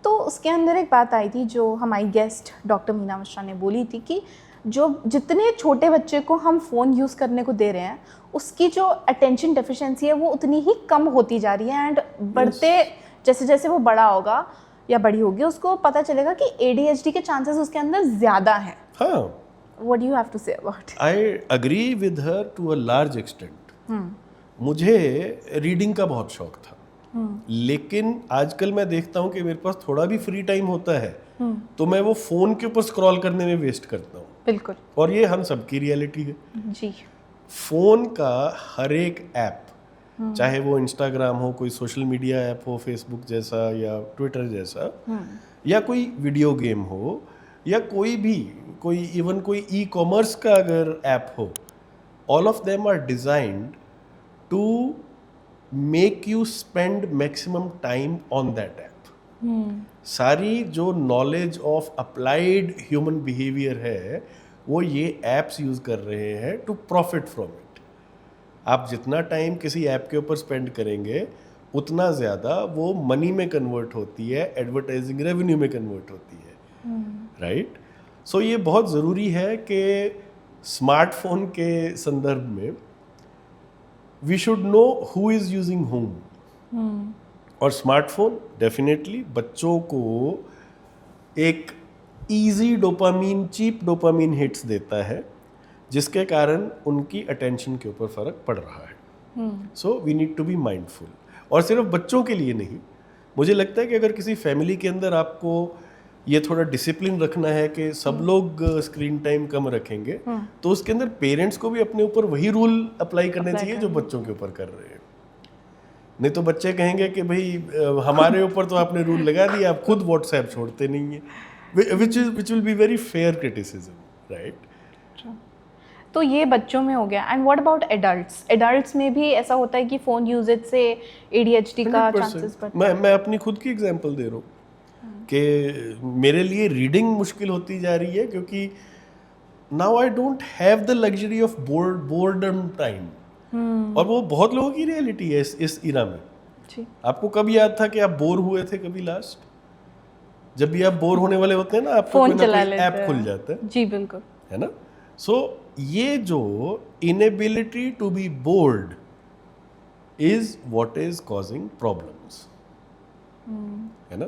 B: तो उसके अंदर एक बात आई थी जो हमारी गेस्ट डॉक्टर मीना मिश्रा ने बोली थी कि जो जितने छोटे बच्चे को हम फ़ोन यूज़ करने को दे रहे हैं उसकी जो अटेंशन डेफिशिएंसी है वो उतनी ही कम होती जा रही है. एंड बढ़ते जैसे जैसे वो बड़ा होगा या बड़ी होगी उसको पता चलेगा कि ADHD के चांसेस उसके अंदर ज़्यादा हैं.
A: हाँ.
B: What do you have to say about it?
A: I agree with her to a large extent. मुझे रीडिंग का बहुत शौक था, लेकिन आजकल मैं देखता हूँ कि मेरे पास थोड़ा भी फ्री टाइम होता है तो मैं वो फ़ोन के ऊपर स्क्रॉल करने में वेस्ट करता हूँ.
B: बिल्कुल.
A: और ये हम सबकी रियलिटी है.
B: जी.
A: फ़ोन का हर एक ऐप, चाहे वो इंस्टाग्राम हो, कोई सोशल मीडिया ऐप हो, फेसबुक जैसा या ट्विटर जैसा, या कोई वीडियो गेम हो, या कोई इवन कोई ई-कॉमर्स का अगर ऐप हो, all of them are designed to make you spend maximum time on that app. सारी जो knowledge of applied human behaviour है वो ये एप्स यूज कर रहे हैं टू प्रॉफिट फ्रॉम इट। आप जितना टाइम किसी ऐप के ऊपर स्पेंड करेंगे उतना ज़्यादा वो मनी में कन्वर्ट होती है, एडवर्टाइजिंग रेवेन्यू में कन्वर्ट होती है, राइट? सो ये बहुत ज़रूरी है कि स्मार्टफोन के संदर्भ में we should know who is using whom. और स्मार्टफोन डेफिनेटली बच्चों को एक easy dopamine, cheap dopamine hits देता है जिसके कारण उनकी अटेंशन के ऊपर फर्क पड़ रहा है। So we need to be mindful. और सिर्फ बच्चों के लिए नहीं, मुझे लगता है कि अगर किसी फैमिली के अंदर आपको ये थोड़ा डिसिप्लिन रखना है कि सब लोग स्क्रीन टाइम कम रखेंगे, तो उसके अंदर पेरेंट्स को भी अपने ऊपर वही रूल अप्लाई करने चाहिए जो बच्चों के ऊपर कर रहे हैं। नहीं तो बच्चे कहेंगे कि भाई हमारे ऊपर तो आपने रूल लगा दिया, आप खुद व्हाट्सएप छोड़ते नहीं है, which will be very fair criticism, right?
B: तो ये बच्चों में हो गया। And what about adults? Adults में भी ऐसा होता है कि फ़ोन यूजेज से ADHD का चांसेस बढ़ता है?
A: मैं अपनी खुद की एग्जांपल दे रहा हूँ कि मेरे लिए रीडिंग मुश्किल होती जा रही है क्योंकि now I don't have the luxury of boredom time. और वो बहुत लोगों की रियलिटी है इस इरा में।
B: जी।
A: आपको कब याद था कि आप बोर हुए थे कभी लास्ट? जब भी आप बोर होने वाले होते हैं ना, आपको
B: फोन
A: कोई
B: चला
A: ना कोई ऐप खुल जाता है।
B: जी बिल्कुल,
A: है ना? सो ये जो inability to be bored is what is causing problems, है ना?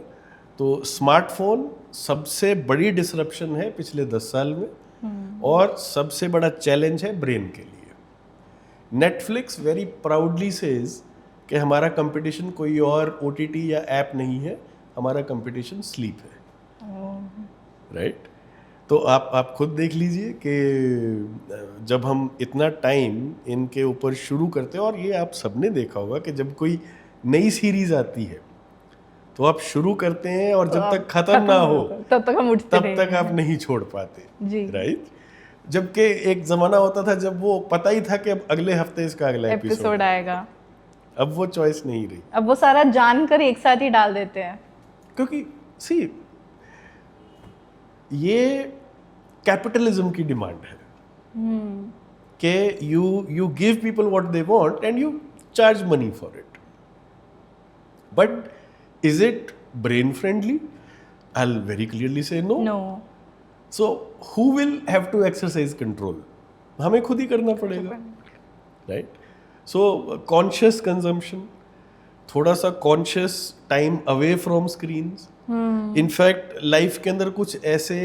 A: तो स्मार्टफोन सबसे बड़ी डिसरप्शन है पिछले 10 साल में और सबसे बड़ा चैलेंज है ब्रेन के लिए। नेटफ्लिक्स वेरी प्राउडली सेज कि हमारा कंपटीशन कोई और OTT या ऐप नहीं है, हमारा कंपटीशन स्लीप है, राइट? तो आप खुद देख लीजिए कि जब हम इतना टाइम इनके ऊपर शुरू करते हैं, और ये आप सबने देखा होगा कि जब कोई नई सीरीज आती है तो आप शुरू करते हैं और जब तक खत्म ना हो
B: तब तक हम उठते
A: तब तक आप नहीं छोड़ पाते,
B: जी।
A: राइट? जबकि एक जमाना होता था जब वो पता ही था कि अब अगले हफ्ते इसका अगला
B: एपिसोड आएगा।
A: अब वो चॉइस नहीं रही,
B: अब वो सारा जानकर एक साथ ही डाल देते हैं।
A: क्योंकि सी ये कैपिटलिज्म की डिमांड है कि you give people what they want and you charge money for it, but is it brain friendly? I will very clearly say no. So who will have to exercise control? हमें खुद ही करना पड़ेगा, right? So conscious consumption, थोड़ा सा conscious time away from screens. In fact life के अंदर कुछ ऐसे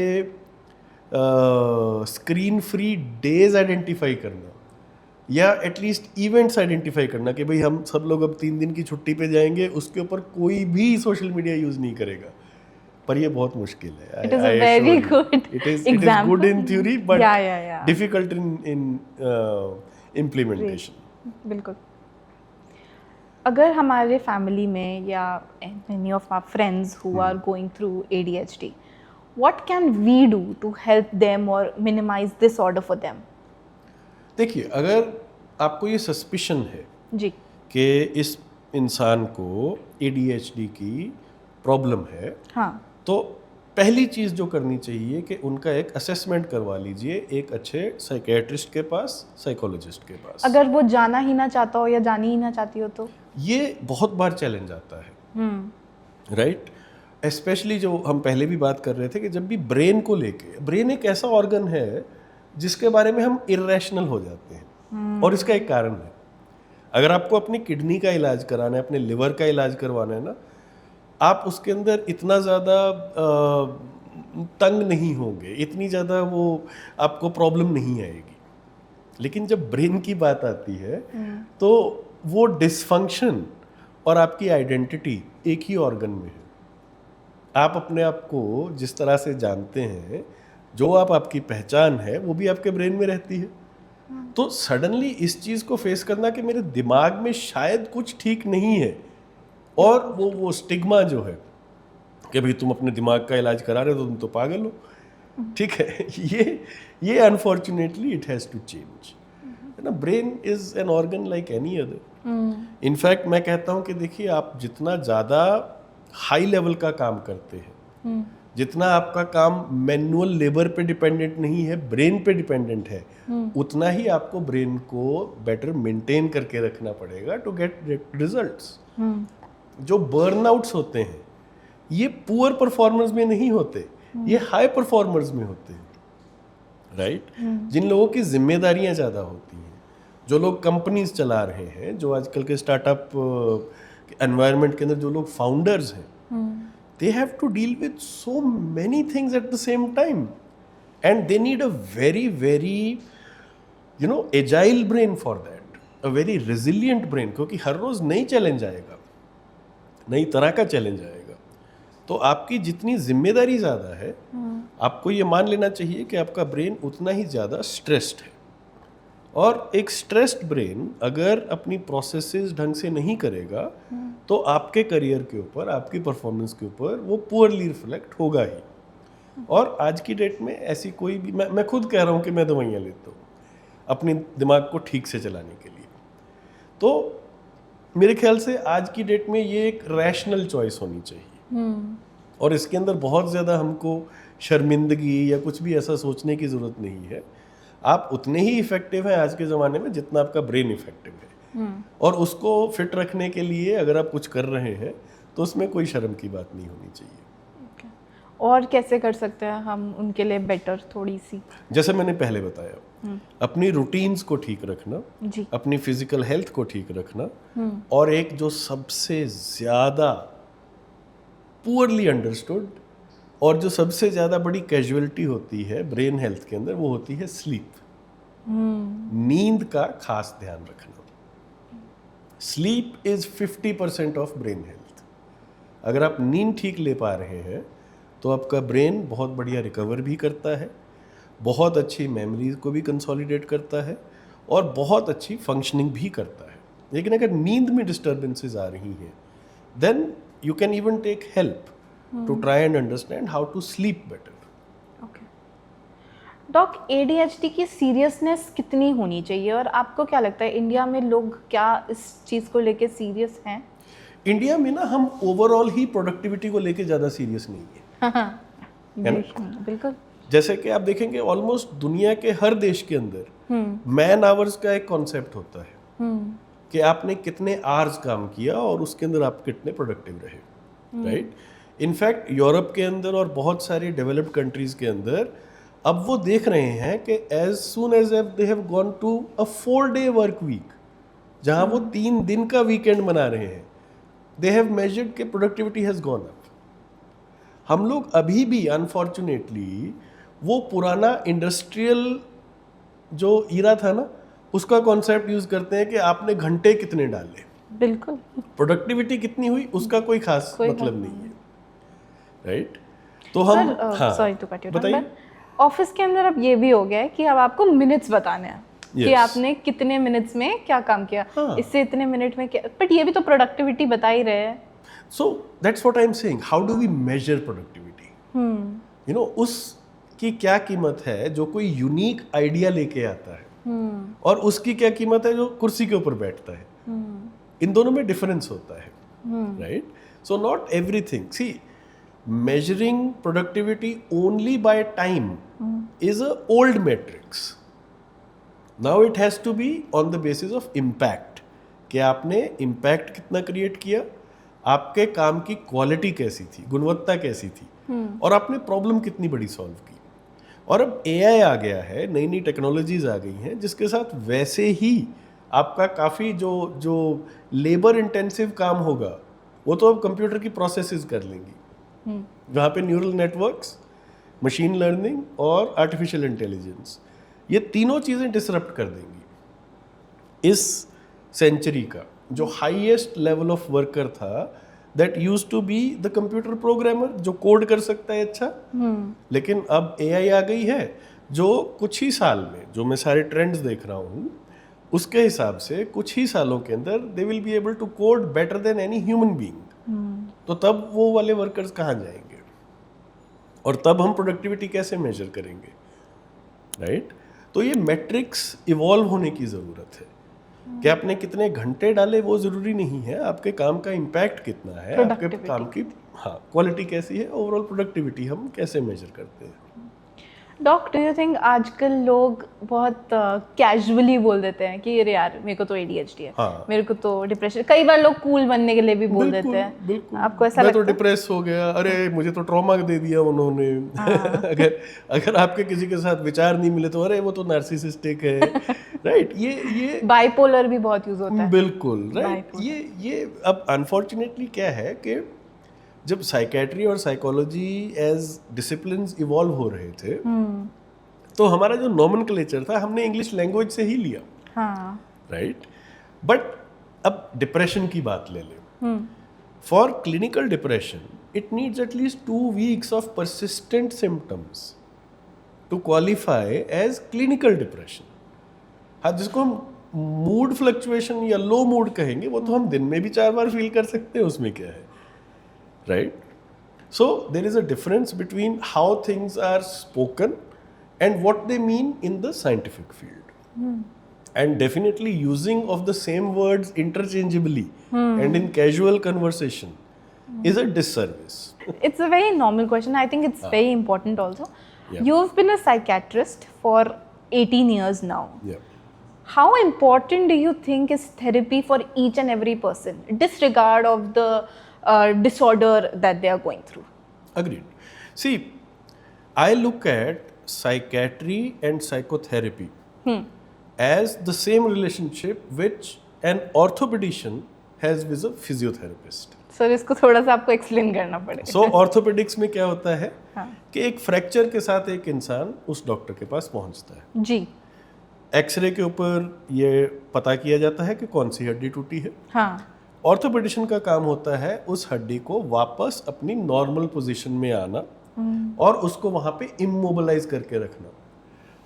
A: स्क्रीन फ्री डेज आइडेंटिफाई करना या एटलीस्ट इवेंट्स आइडेंटिफाई करना कि भाई हम सब लोग अब 3 दिन की छुट्टी पे जाएंगे, उसके ऊपर कोई भी सोशल मीडिया यूज नहीं करेगा। पर ये बहुत मुश्किल है।
B: It is a very good
A: it is
B: example.
A: good in theory but
B: Yeah.
A: difficult in implementation.
B: बिल्कुल। अगर हमारे फैमिली में या any of our friends who are going through ADHD, what can we do to help them or minimize disorder for them?
A: देखिए, अगर आपको ये suspicion है
B: जी
A: कि इस इंसान को ADHD की प्रॉब्लम है,
B: हाँ,
A: तो पहली चीज़ जो करनी चाहिए कि उनका एक असेसमेंट करवा लीजिए एक अच्छे साइकेट्रिस्ट के पास, साइकोलॉजिस्ट के पास।
B: अगर वो जाना ही ना चाहता हो या जानी ही ना चाहती हो तो
A: ये बहुत बार चैलेंज आता है, राइट? स्पेशली जो हम पहले भी बात कर रहे थे कि जब भी ब्रेन को लेके, ब्रेन एक ऐसा ऑर्गन है जिसके बारे में हम इरेशनल हो जाते हैं और इसका एक कारण है। अगर आपको अपनी किडनी का इलाज कराना है, अपने लिवर का इलाज करवाना है ना, आप उसके अंदर इतना ज़्यादा तंग नहीं होंगे, इतनी ज़्यादा वो आपको प्रॉब्लम नहीं आएगी। लेकिन जब ब्रेन की बात आती है तो वो डिसफंक्शन और आपकी आइडेंटिटी एक ही ऑर्गन में है। आप अपने आप को जिस तरह से जानते हैं, जो आपकी पहचान है, वो भी आपके ब्रेन में रहती है। तो सडनली इस चीज़ को फेस करना कि मेरे दिमाग में शायद कुछ ठीक नहीं है, और वो स्टिग्मा जो है कि भाई तुम अपने दिमाग का इलाज करा रहे हो तो तुम तो पागल हो, ठीक है, ये unfortunately it has to change, है ना? Brain is an organ like any other. In fact मैं कहता हूँ कि देखिए, आप जितना ज़्यादा हाई लेवल का काम करते हैं, जितना आपका काम मैनुअल लेबर पे डिपेंडेंट नहीं है, ब्रेन पे डिपेंडेंट है, उतना ही आपको ब्रेन को बेटर मेंटेन करके रखना पड़ेगा टू गेट रिजल्ट्स। जो बर्नआउट्स होते हैं ये पुअर परफॉर्मर्स में नहीं होते, ये हाई परफॉर्मर्स में होते हैं, राइट? जिन लोगों की जिम्मेदारियां ज़्यादा होती हैं, जो लोग कंपनीज चला रहे हैं, जो आजकल के स्टार्टअप एनवायरनमेंट के अंदर जो लोग फाउंडर्स हैं, they have to deal with so many things at the same time, and they need a very agile brain for that, a very resilient brain, क्योंकि हर रोज नई चैलेंज आएगा, नई तरह का चैलेंज आएगा। तो आपकी जितनी जिम्मेदारी ज़्यादा है, आपको ये मान लेना चाहिए कि आपका ब्रेन उतना ही ज़्यादा स्ट्रेस्ड है। और एक स्ट्रेस्ड ब्रेन अगर अपनी प्रोसेसेस ढंग से नहीं करेगा तो आपके करियर के ऊपर, आपकी परफॉर्मेंस के ऊपर वो पुअरली रिफ्लेक्ट होगा ही। और आज की डेट में ऐसी कोई भी, मैं खुद कह रहा हूँ कि मैं दवाइयाँ लेता हूँ अपने दिमाग को ठीक से चलाने के लिए। तो मेरे ख्याल से आज की डेट में ये एक रैशनल चॉइस होनी चाहिए, और इसके अंदर बहुत ज़्यादा हमको शर्मिंदगी या कुछ भी ऐसा सोचने की ज़रूरत नहीं है। आप उतने ही इफेक्टिव हैं आज के ज़माने में जितना आपका ब्रेन इफेक्टिव है, और उसको फिट रखने के लिए अगर आप कुछ कर रहे हैं तो उसमें कोई शर्म की बात नहीं होनी चाहिए।
B: और कैसे कर सकते हैं हम उनके लिए बेटर थोड़ी सी?
A: जैसे मैंने पहले बताया, अपनी रूटीन्स को ठीक रखना
B: जी,
A: अपनी फिजिकल हेल्थ को ठीक रखना, और एक जो सबसे ज़्यादा पुअरली अंडरस्टूड और जो सबसे ज़्यादा बड़ी कैजुअलिटी होती है ब्रेन हेल्थ के अंदर, वो होती है स्लीप। नींद का खास ध्यान रखना। Sleep is 50% of brain health. अगर आप नींद ठीक ले पा रहे हैं तो आपका ब्रेन बहुत बढ़िया रिकवर भी करता है, बहुत अच्छी मेमोरीज को भी कंसोलिडेट करता है, और बहुत अच्छी फंक्शनिंग भी करता है। लेकिन अगर नींद में डिस्टर्बेंसेस आ रही हैं, then you can even take help to try and understand how to sleep better.
B: Okay doc, ADHD की सीरियसनेस कितनी होनी चाहिए, और आपको क्या लगता है इंडिया में लोग क्या इस चीज़ को लेके सीरियस हैं?
A: इंडिया में ना हम ओवरऑल ही प्रोडक्टिविटी को लेके ज़्यादा सीरियस नहीं है।
B: बिल्कुल।
A: जैसे कि आप देखेंगे ऑलमोस्ट दुनिया के हर देश के अंदर मैन आवर्स का एक कॉन्सेप्ट होता है कि आपने कितने आवर्स काम किया और उसके अंदर आप कितने प्रोडक्टिव रहे, राइट? इनफैक्ट यूरोप के अंदर और बहुत सारी डेवलप्ड कंट्रीज के अंदर अब वो देख रहे हैं कि as soon as they have gone to a 4-day work week, जहां वो 3 दिन का वीकेंड मना रहे हैं, दे हैव मेजर्ड कि प्रोडक्टिविटी हैज गॉन अप। हम लोग अभी भी अनफॉर्चुनेटली वो पुराना इंडस्ट्रियल जो ईरा था ना, उसका कॉन्सेप्ट यूज करते हैं कि आपने घंटे कितने डाले,
B: बिल्कुल,
A: प्रोडक्टिविटी कितनी हुई उसका कोई खास मतलब नहीं है, राइट? तो हम
B: सॉरी टू कट यू,
A: बताइए।
B: ऑफिस के अंदर अब ये भी हो गया है कि अब आपको मिनट्स बताने हैं कि
A: Yes.
B: आपने कितने मिनट्स में क्या काम किया, इससे इतने मिनट में क्या, बट ये भी तो प्रोडक्टिविटी बता ही रहे हैं।
A: So that's what I am saying, how do we measure productivity? You know, उसकी क्या कीमत है जो कोई यूनिक आइडिया लेके आता है, और उसकी क्या कीमत है जो कुर्सी के ऊपर बैठता है? इन दोनों में डिफरेंस होता है, right? So not everything, see, measuring productivity only by time is a old matrix. Now it has to be on the basis of impact, कि आपने impact कितना क्रिएट किया, आपके काम की क्वालिटी कैसी थी, गुणवत्ता कैसी थी, और आपने प्रॉब्लम कितनी बड़ी सॉल्व की। और अब AI आ गया है, नई नई टेक्नोलॉजीज आ गई हैं, जिसके साथ वैसे ही आपका काफ़ी जो लेबर इंटेंसिव काम होगा वो तो अब कंप्यूटर की प्रोसेसेस कर लेंगी, जहाँ पे न्यूरल नेटवर्क्स, मशीन लर्निंग और आर्टिफिशियल इंटेलिजेंस, ये तीनों चीज़ें डिसरप्ट कर देंगी इस सेंचुरी का। जो हाईएस्ट लेवल ऑफ वर्कर था, that used to be the computer programmer, जो कोड कर सकता है अच्छा, लेकिन अब AI आ गई है जो कुछ ही साल में, जो मैं सारे ट्रेंड्स देख रहा हूँ उसके हिसाब से कुछ ही सालों के अंदर they will be able to code better than any human being. तो तब वो वाले वर्कर्स कहाँ जाएंगे, और तब हम प्रोडक्टिविटी कैसे मेजर करेंगे, राइट? तो ये मैट्रिक्स इवॉल्व होने की ज़रूरत है। कि आपने कितने घंटे डाले वो ज़रूरी नहीं है, आपके काम का इम्पैक्ट कितना है, आपके काम की क्वालिटी कैसी है, ओवरऑल प्रोडक्टिविटी हम कैसे मेजर करते हैं।
B: डॉक, डू यू थिंक आजकल लोग बहुत कैजुअली बोल देते हैं कि अरे यार मेरे को तो ADHD है,
A: हाँ।
B: मेरे को तो डिप्रेशन, कई बार लोग कूल बनने के लिए भी बोल देते हैं।
A: बिल्कुल,
B: आपको ऐसा
A: मैं
B: लगता
A: तो
B: है?
A: डिप्रेस हो गया, अरे मुझे तो ट्रॉमा दे दिया उन्होंने। अगर आपके किसी के साथ विचार नहीं मिले तो अरे वो तो नार्सिसिस्टिक है, राइट। ये
B: बाइपोलर भी बहुत यूज होता है।
A: बिल्कुल राइट। ये अब अनफॉर्चुनेटली क्या है कि जब साइकेट्री और साइकोलॉजी एज डिसिप्लिन्स इवॉल्व हो रहे थे तो हमारा जो नॉमेनक्लेचर था हमने इंग्लिश लैंग्वेज से ही लिया,
B: हाँ।
A: राइट। बट अब डिप्रेशन की बात ले लें। For clinical depression it needs at least 2 weeks of persistent symptoms to qualify as clinical depression. हाँ, जिसको हम मूड फ्लक्चुएशन या लो मूड कहेंगे वो तो हम दिन में भी 4 बार फील कर सकते हैं, उसमें क्या है, right. So there is a difference between how things are spoken and what they mean in the scientific field. And definitely using of the same words interchangeably and in casual conversation is a disservice.
B: It's a very normal question. I think it's very important also.
A: Yeah.
B: You've been a psychiatrist for 18 years now.
A: Yeah.
B: How important do you think is therapy for each and every person, disregard of the disorder that they are going through?
A: Agreed. See, I look at psychiatry and psychotherapy as the same relationship which an orthopedician has with a physiotherapist.
B: Sir इसको थोड़ा सा आपको explain करना पड़ेगा।
A: So orthopedics में क्या होता है कि एक फ्रैक्चर के साथ एक इंसान उस डॉक्टर के पास पहुंचता है
B: जी।
A: एक्सरे के ऊपर ये पता किया जाता है कि कौन सी हड्डी टूटी है।
B: हाँ।
A: ऑर्थोपेडिशियन का काम होता है उस हड्डी को वापस अपनी नॉर्मल पोजीशन में आना और उसको वहाँ पे इमोबलाइज करके रखना।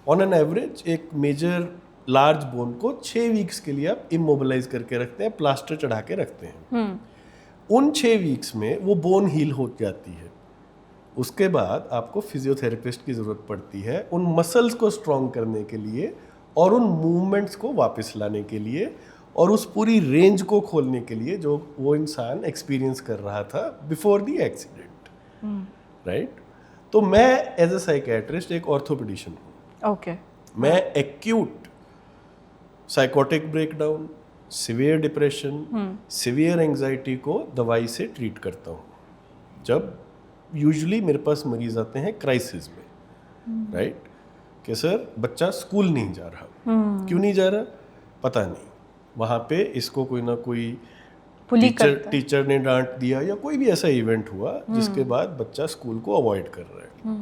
A: ऑन एन एवरेज एक मेजर लार्ज बोन को 6 वीक्स के लिए आप इमोबलाइज करके रखते हैं, प्लास्टर चढ़ा के रखते हैं। उन 6 वीक्स में वो बोन हील हो जाती है। उसके बाद आपको फिजियोथेरेपिस्ट की ज़रूरत पड़ती है उन मसल्स को स्ट्रॉन्ग करने के लिए और उन मूवमेंट्स को वापस लाने के लिए और उस पूरी रेंज को खोलने के लिए जो वो इंसान एक्सपीरियंस कर रहा था बिफोर द एक्सीडेंट, राइट। तो मैं एज अ साइकेट्रिस्ट एक ऑर्थोपेडिशियन हूँ।
B: ओके।
A: मैं acute psychotic breakdown, severe depression, severe anxiety को दवाई से ट्रीट करता हूँ। जब यूजुअली मेरे पास मरीज आते हैं क्राइसिस में, राइट, कि सर बच्चा स्कूल नहीं जा रहा। क्यों नहीं जा रहा पता नहीं, वहाँ पे इसको कोई ना कोई टीचर ने डांट दिया या कोई भी ऐसा इवेंट हुआ जिसके बाद बच्चा स्कूल को अवॉइड कर रहा है।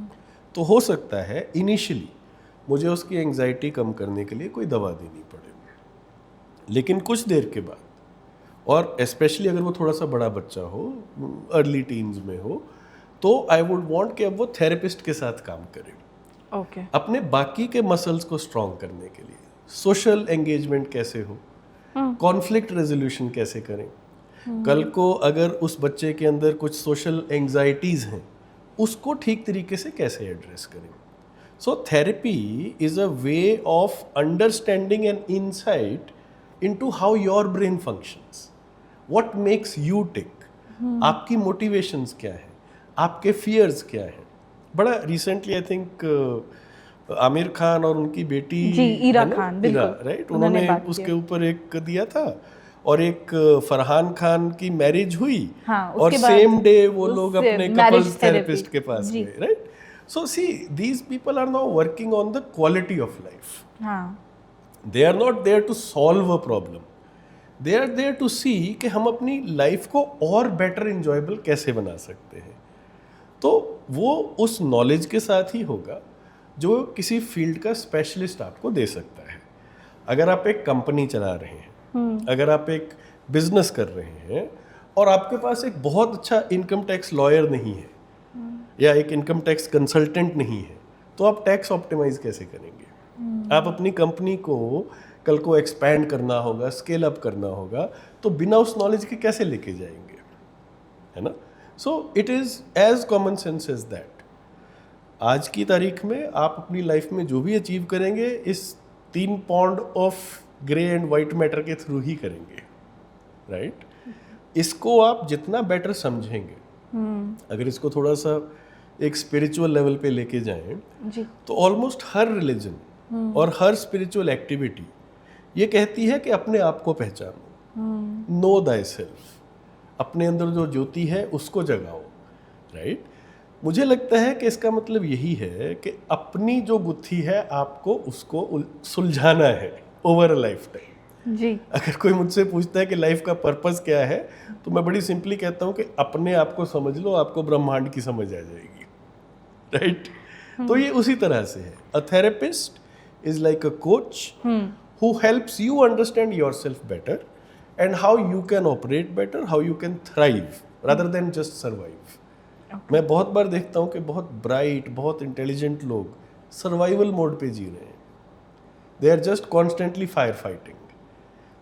A: तो हो सकता है इनिशियली मुझे उसकी एंजाइटी कम करने के लिए कोई दवा देनी पड़े, लेकिन कुछ देर के बाद, और स्पेशली अगर वो थोड़ा सा बड़ा बच्चा हो, अर्ली टीन्स में हो, तो आई वुड वांट कि अब वो थेरेपिस्ट के साथ काम करे।
B: ओके।
A: अपने बाकी के मसल्स को स्ट्रॉन्ग करने के लिए सोशल एंगेजमेंट कैसे हो, कॉन्फ्लिक्ट रेजोल्यूशन कैसे करें। कल को अगर उस बच्चे के अंदर कुछ सोशल एंजाइटीज़ हैं उसको ठीक तरीके से कैसे एड्रेस करें। So therapy is a way of understanding and insight into how your brain functions, what makes you tick, आपकी मोटिवेशंस क्या है, आपके फियर्स क्या है। बड़ा recently I think Aamir Khan और उनकी बेटी
B: जी, ईरा खान, बिल्कुल,
A: राइट, उन्होंने उसके ऊपर एक दिया था और एक फरहान खान की मैरिज हुई।
B: हाँ,
A: और सेम डे वो लोग अपने कपल्स थेरेपिस्ट के पास गए, right. So see these people are now working on the quality of life. They are not there to solve a problem, they are there to see कि हम अपनी लाइफ को और बेटर इंजॉयबल कैसे बना सकते हैं। तो वो उस नॉलेज के साथ ही होगा जो किसी फील्ड का स्पेशलिस्ट आपको दे सकता है। अगर आप एक कंपनी चला रहे हैं, अगर आप एक बिजनेस कर रहे हैं और आपके पास एक बहुत अच्छा इनकम टैक्स लॉयर नहीं है या एक इनकम टैक्स कंसल्टेंट नहीं है, तो आप टैक्स ऑप्टिमाइज कैसे करेंगे। आप अपनी कंपनी को कल को एक्सपैंड करना होगा, स्केल अप करना होगा, तो बिना उस नॉलेज के कैसे लेके जाएंगे, है ना। So it is as common sense as that. आज की तारीख में आप अपनी लाइफ में जो भी अचीव करेंगे, इस 3 pond of grey and white matter के थ्रू ही करेंगे, राइट? इसको आप जितना बेटर समझेंगे, अगर इसको थोड़ा सा एक स्पिरिचुअल लेवल पे लेके जाएं
B: जी।
A: तो ऑलमोस्ट हर रिलीजन और हर स्पिरिचुअल एक्टिविटी ये कहती है कि अपने आप को पहचानो, नो दाई सेल्फ, अपने अंदर जो ज्योति है उसको जगाओ, राइट? मुझे लगता है कि इसका मतलब यही है कि अपनी जो गुत्थी है आपको उसको सुलझाना है ओवर अ लाइफ टाइम।
B: जी।
A: अगर कोई मुझसे पूछता है कि लाइफ का पर्पस क्या है, तो मैं बड़ी सिंपली कहता हूँ कि अपने आप को समझ लो, आपको ब्रह्मांड की समझ आ जाएगी, राइट? तो ये उसी तरह से है। A therapist is like a coach who helps you understand yourself better and how you can operate better, how you can thrive rather than just survive. मैं बहुत बार देखता हूँ कि बहुत ब्राइट, बहुत इंटेलिजेंट लोग सर्वाइवल मोड पे जी रहे हैं। They are just constantly fire fighting,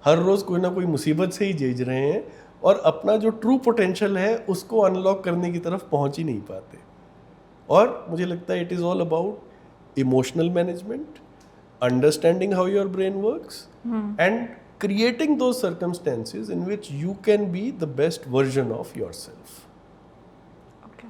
A: हर रोज कोई ना कोई मुसीबत से ही जूझ रहे हैं और अपना जो ट्रू पोटेंशियल है उसको अनलॉक करने की तरफ पहुंच ही नहीं पाते। और मुझे लगता है it is all about emotional management, understanding how your brain works, and creating those circumstances in which you can be the best version of yourself.
B: Okay.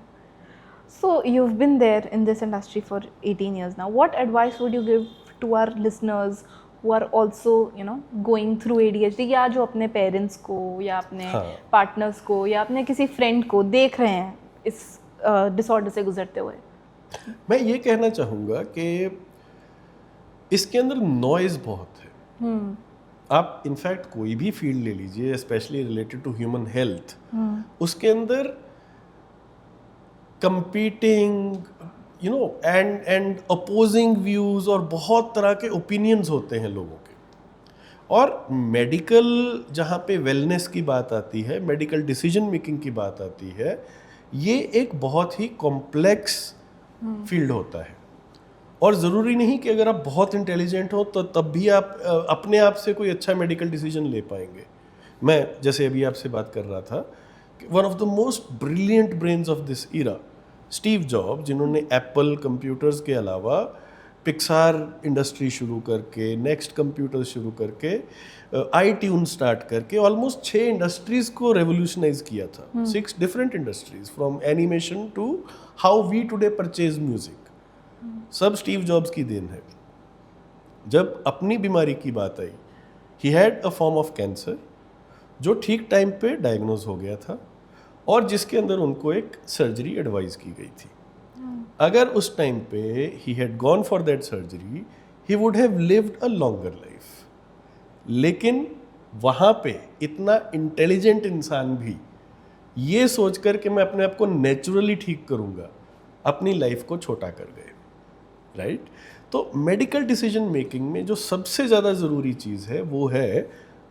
B: So you've been there in this industry for 18 years now. What advice would you give to our listeners who are also, you know, going through ADHD, या जो अपने parents को या अपने partners को या अपने किसी फ्रेंड को देख रहे हैं इस डिसऑर्डर से गुजरते हुए?
A: मैं ये कहना चाहूँगा कि इसके अंदर नॉइज बहुत है। आप इनफैक्ट कोई भी फील्ड ले लीजिए, specially related to human health, उसके अंदर competing, you know, and opposing views और बहुत तरह के ओपिनियंस होते हैं लोगों के। और मेडिकल जहाँ पे वेलनेस की बात आती है, मेडिकल डिसीजन मेकिंग की बात आती है, ये एक बहुत ही कॉम्प्लेक्स फील्ड होता है। और ज़रूरी नहीं कि अगर आप बहुत इंटेलिजेंट हो तो तब भी आप अपने आप से कोई अच्छा मेडिकल डिसीजन ले पाएंगे। मैं जैसे अभी आपसे बात कर रहा था कि one of the most brilliant brains of this era, Steve Job, जिन्होंने एप्पल कंप्यूटर्स के अलावा पिक्सार इंडस्ट्री शुरू करके, नेक्स्ट कंप्यूटर शुरू करके, iTunes स्टार्ट करके ऑलमोस्ट 6 इंडस्ट्रीज़ को रेवोल्यूशनाइज किया था। 6 different industries, from animation to how we today purchase music, सब स्टीव जॉब्स की देन है। जब अपनी बीमारी की बात आई, he had a form of cancer जो ठीक टाइम पे डायग्नोज हो गया था और जिसके अंदर उनको एक सर्जरी एडवाइस की गई थी। अगर उस टाइम पे he had gone for that surgery, he would have lived a longer life. लेकिन वहाँ पे इतना इंटेलिजेंट इंसान भी ये सोचकर कि मैं अपने आप को नेचुरली ठीक करूँगा, अपनी लाइफ को छोटा कर गए, राइट? तो मेडिकल डिसीजन मेकिंग में जो सबसे ज़्यादा ज़रूरी चीज़ है वो है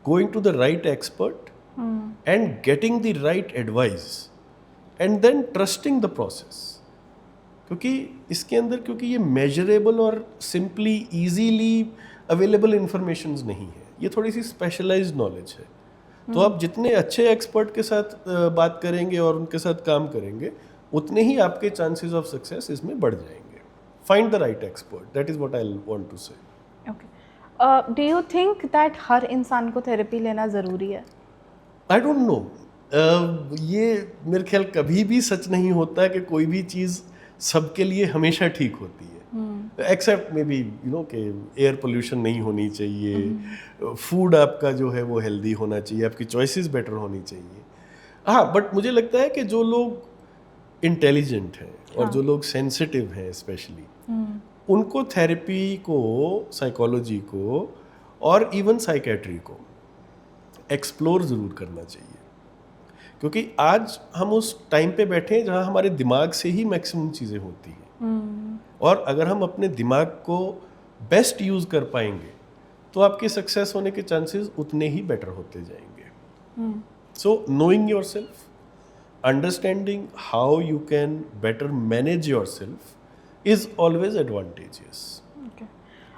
A: going to the right expert and getting the right advice and then trusting the process. क्योंकि इसके अंदर, क्योंकि ये मेजरेबल और सिंपली ईजीली अवेलेबल इंफॉर्मेशंस नहीं है, ये थोड़ी सी स्पेशलाइज्ड नॉलेज है। तो आप जितने अच्छे एक्सपर्ट के साथ बात करेंगे और उनके साथ काम करेंगे, उतने ही आपके चांसेस ऑफ सक्सेस इसमें बढ़ जाएंगे। Find the right expert. That is what I want to say.
B: Okay. Do you think that हर इंसान को थेरेपी लेना ज़रूरी है?
A: I don't know. ये मेरे ख्याल कभी भी सच नहीं होता कि कोई भी चीज़ सबके लिए हमेशा ठीक होती है। Except maybe you know कि एयर पोल्यूशन नहीं होनी चाहिए, फूड आपका जो है वो हेल्दी होना चाहिए, आपकी चॉइसेस बेटर होनी चाहिए। हाँ, बट मुझे लगता है कि जो लोग इंटेलिजेंट हैं और जो लोग सेंसिटिव हैं स्पेशली, उनको थेरेपी को, साइकोलॉजी को और इवन साइकेट्री को एक्सप्लोर ज़रूर करना चाहिए। क्योंकि आज हम उस टाइम पे बैठे हैं जहाँ हमारे दिमाग से ही मैक्सिमम चीज़ें होती हैं, और अगर हम अपने दिमाग को बेस्ट यूज़ कर पाएंगे तो आपके सक्सेस होने के चांसेस उतने ही बेटर होते जाएंगे। सो knowing your self, understanding how you can better manage yourself is always advantageous.
B: Okay.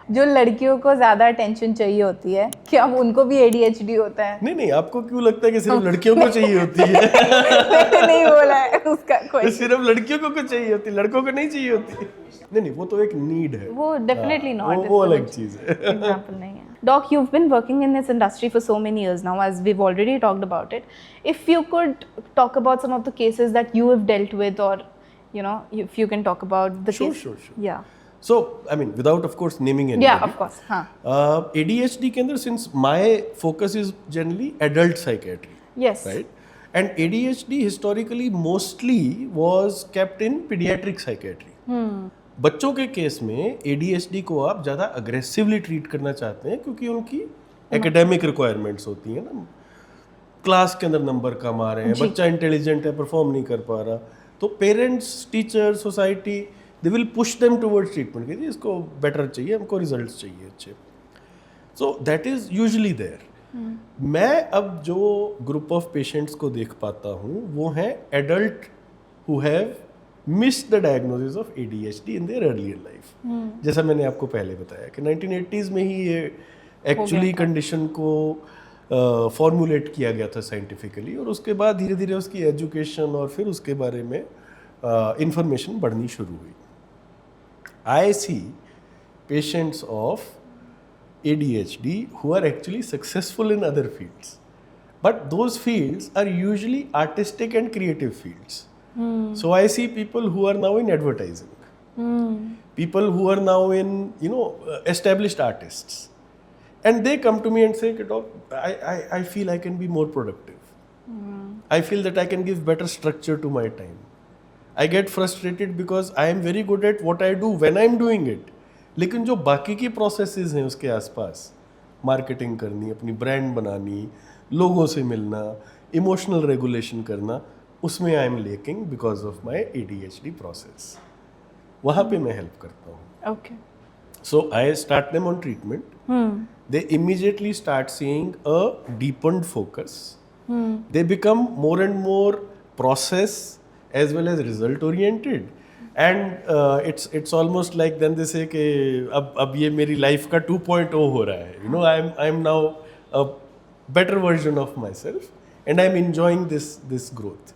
B: जो लड़कियों को ज़्यादा अटेंशन चाहिए होती है, क्या उनको भी ADHD होता है?
A: नहीं, आपको क्यों लगता है कि सिर्फ लड़कियों को चाहिए होती है?
B: मैंने नहीं बोला है, इसका कोई
A: सिर्फ लड़कियों को चाहिए होती, लड़कों को नहीं चाहिए होती। नहीं, वो तो एक नीड है,
B: वो डेफिनेटली नॉट,
A: वो अलग चीज है।
B: एग्जांपल नहीं है। Doc, you've been working in this industry for so many years now, as we've already talked about it. If you could talk about some of the cases that you have dealt with, or if you can talk about the case.
A: Sure.
B: Yeah.
A: So, I mean, without of course naming anybody.
B: Yeah, of course.
A: ADHD के अंदर, since my focus is generally adult psychiatry.
B: Yes.
A: Right? And ADHD historically mostly was kept in pediatric psychiatry. बच्चों के case में ADHD को आप ज़्यादा aggressively treat करना चाहते हैं क्योंकि उनकी एकेडमिक रिक्वायरमेंट्स होती हैं ना, क्लास के अंदर नंबर कम आ रहे हैं, बच्चा इंटेलिजेंट है, परफॉर्म नहीं कर पा रहा, तो parents, teacher, society, they will push them towards treatment कि इसको बेटर चाहिए, हमको रिजल्ट्स चाहिए अच्छे। So that is usually there. मैं अब जो ग्रुप ऑफ पेशेंट्स को देख पाता हूँ वो हैं adult who have missed the diagnosis of ADHD in their earlier life. जैसा मैंने आपको पहले बताया कि 1980s में ही ये एक्चुअली कंडीशन को फॉर्मुलेट किया गया था साइंटिफिकली, और उसके बाद धीरे धीरे उसकी एजुकेशन और फिर उसके बारे में इंफॉर्मेशन बढ़नी शुरू हुई। I see patients of ADHD who are actually successful in other fields, but those fields are usually artistic and creative fields. So I see people who are now in advertising, people who are now in established artists, and they come to me and say, "Doc, I feel I can be more productive. I feel that I can give better structure to my time. I get frustrated because I am very good at what I do when I am doing it. लेकिन जो बाकी की processes हैं उसके आसपास, marketing करनी, अपनी brand बनानी, लोगों से मिलना, इमोशनल रेगुलेशन करना, उसमें I am lacking because of my ADHD process." वहाँ पे मैं हेल्प करता हूँ।
B: Okay.
A: So I start them on treatment. They immediately start seeing a deepened focus. They become more and more process as well as result oriented. And it's almost like then they say कि अब ये मेरी life का 2.0 हो रहा है, I am now a better version of myself and I am enjoying this growth.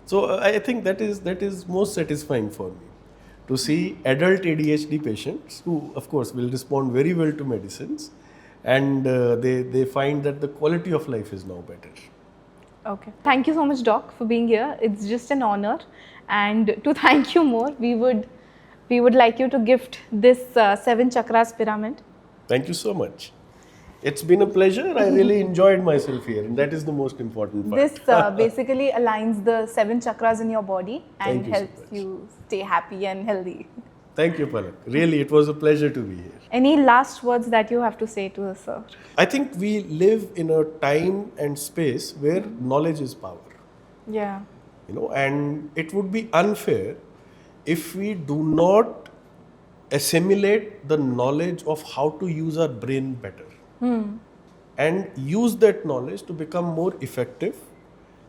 A: So I think that is most satisfying for me to see adult ADHD patients who of course will respond very well to medicines, and they find that the quality of life is now better.
B: Okay. Thank you so much, Doc, for being here. It's just an honor. And to thank you more, we would like you to gift this 7 chakras pyramid.
A: Thank you so much. It's been a pleasure. I really enjoyed myself here, and that is the most important part.
B: This basically aligns the 7 chakras in your body and
A: Thank you so
B: helps
A: much.
B: you stay happy and healthy.
A: Thank you, Palak. Really, it was a pleasure to be here.
B: Any last words that you have to say to us, sir?
A: I think we live in a time and space where knowledge is power.
B: Yeah.
A: And it would be unfair if we do not assimilate the knowledge of how to use our brain better and use that knowledge to become more effective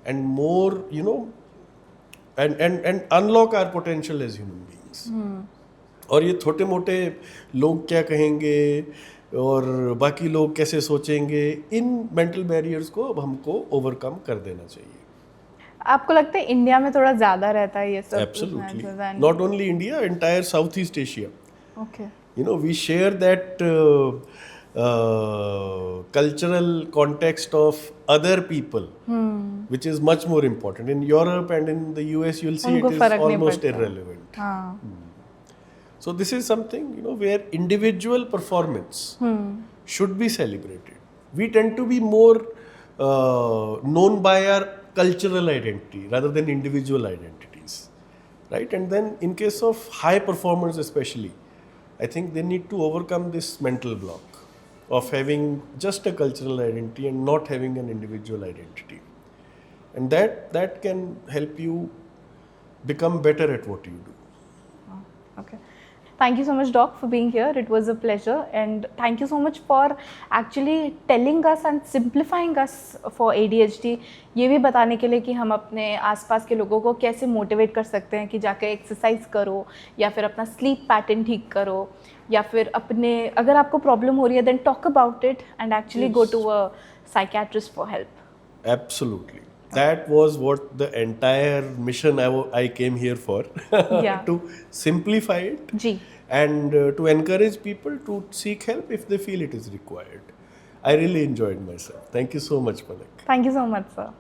A: and more, and unlock our potential as human beings. और ये छोटे मोटे लोग क्या कहेंगे और बाकी लोग कैसे सोचेंगे, इन मेंटल बैरियर्स को अब हमको ओवरकम कर देना चाहिए।
B: आपको लगता है इंडिया में थोड़ा ज्यादा रहता है ये सब?
A: Absolutely. Not only India, entire Southeast Asia.
B: Okay.
A: We share that cultural context of other people, which is much more important. In Europe and in the US, you'll see
B: उनको
A: it is
B: फर्क नहीं
A: almost
B: पड़ता।
A: irrelevant.
B: हाँ.
A: So this is something, where individual performance should be celebrated. We tend to be more known by our cultural identity rather than individual identities, right? And then in case of high performers especially, I think they need to overcome this mental block of having just a cultural identity and not having an individual identity. And that can help you become better at what you do.
B: Okay. Thank you so much, Doc, for being here. It was a pleasure, and thank you so much for actually telling us and simplifying us for ADHD. ये भी बताने के लिए कि हम अपने आसपास के लोगों को कैसे मोटिवेट कर सकते हैं कि जाके एक्सरसाइज करो, या फिर अपना स्लीप पैटर्न ठीक करो, या फिर अपने अगर आपको प्रॉब्लम हो रही है, then talk about it and actually go to a psychiatrist for help.
A: Absolutely. that was what the entire mission I came here for.
B: Yeah.
A: To simplify it
B: ji
A: and to encourage people to seek help if they feel it is required. I really enjoyed myself. Thank you so much, Palak.
B: Thank you so much sir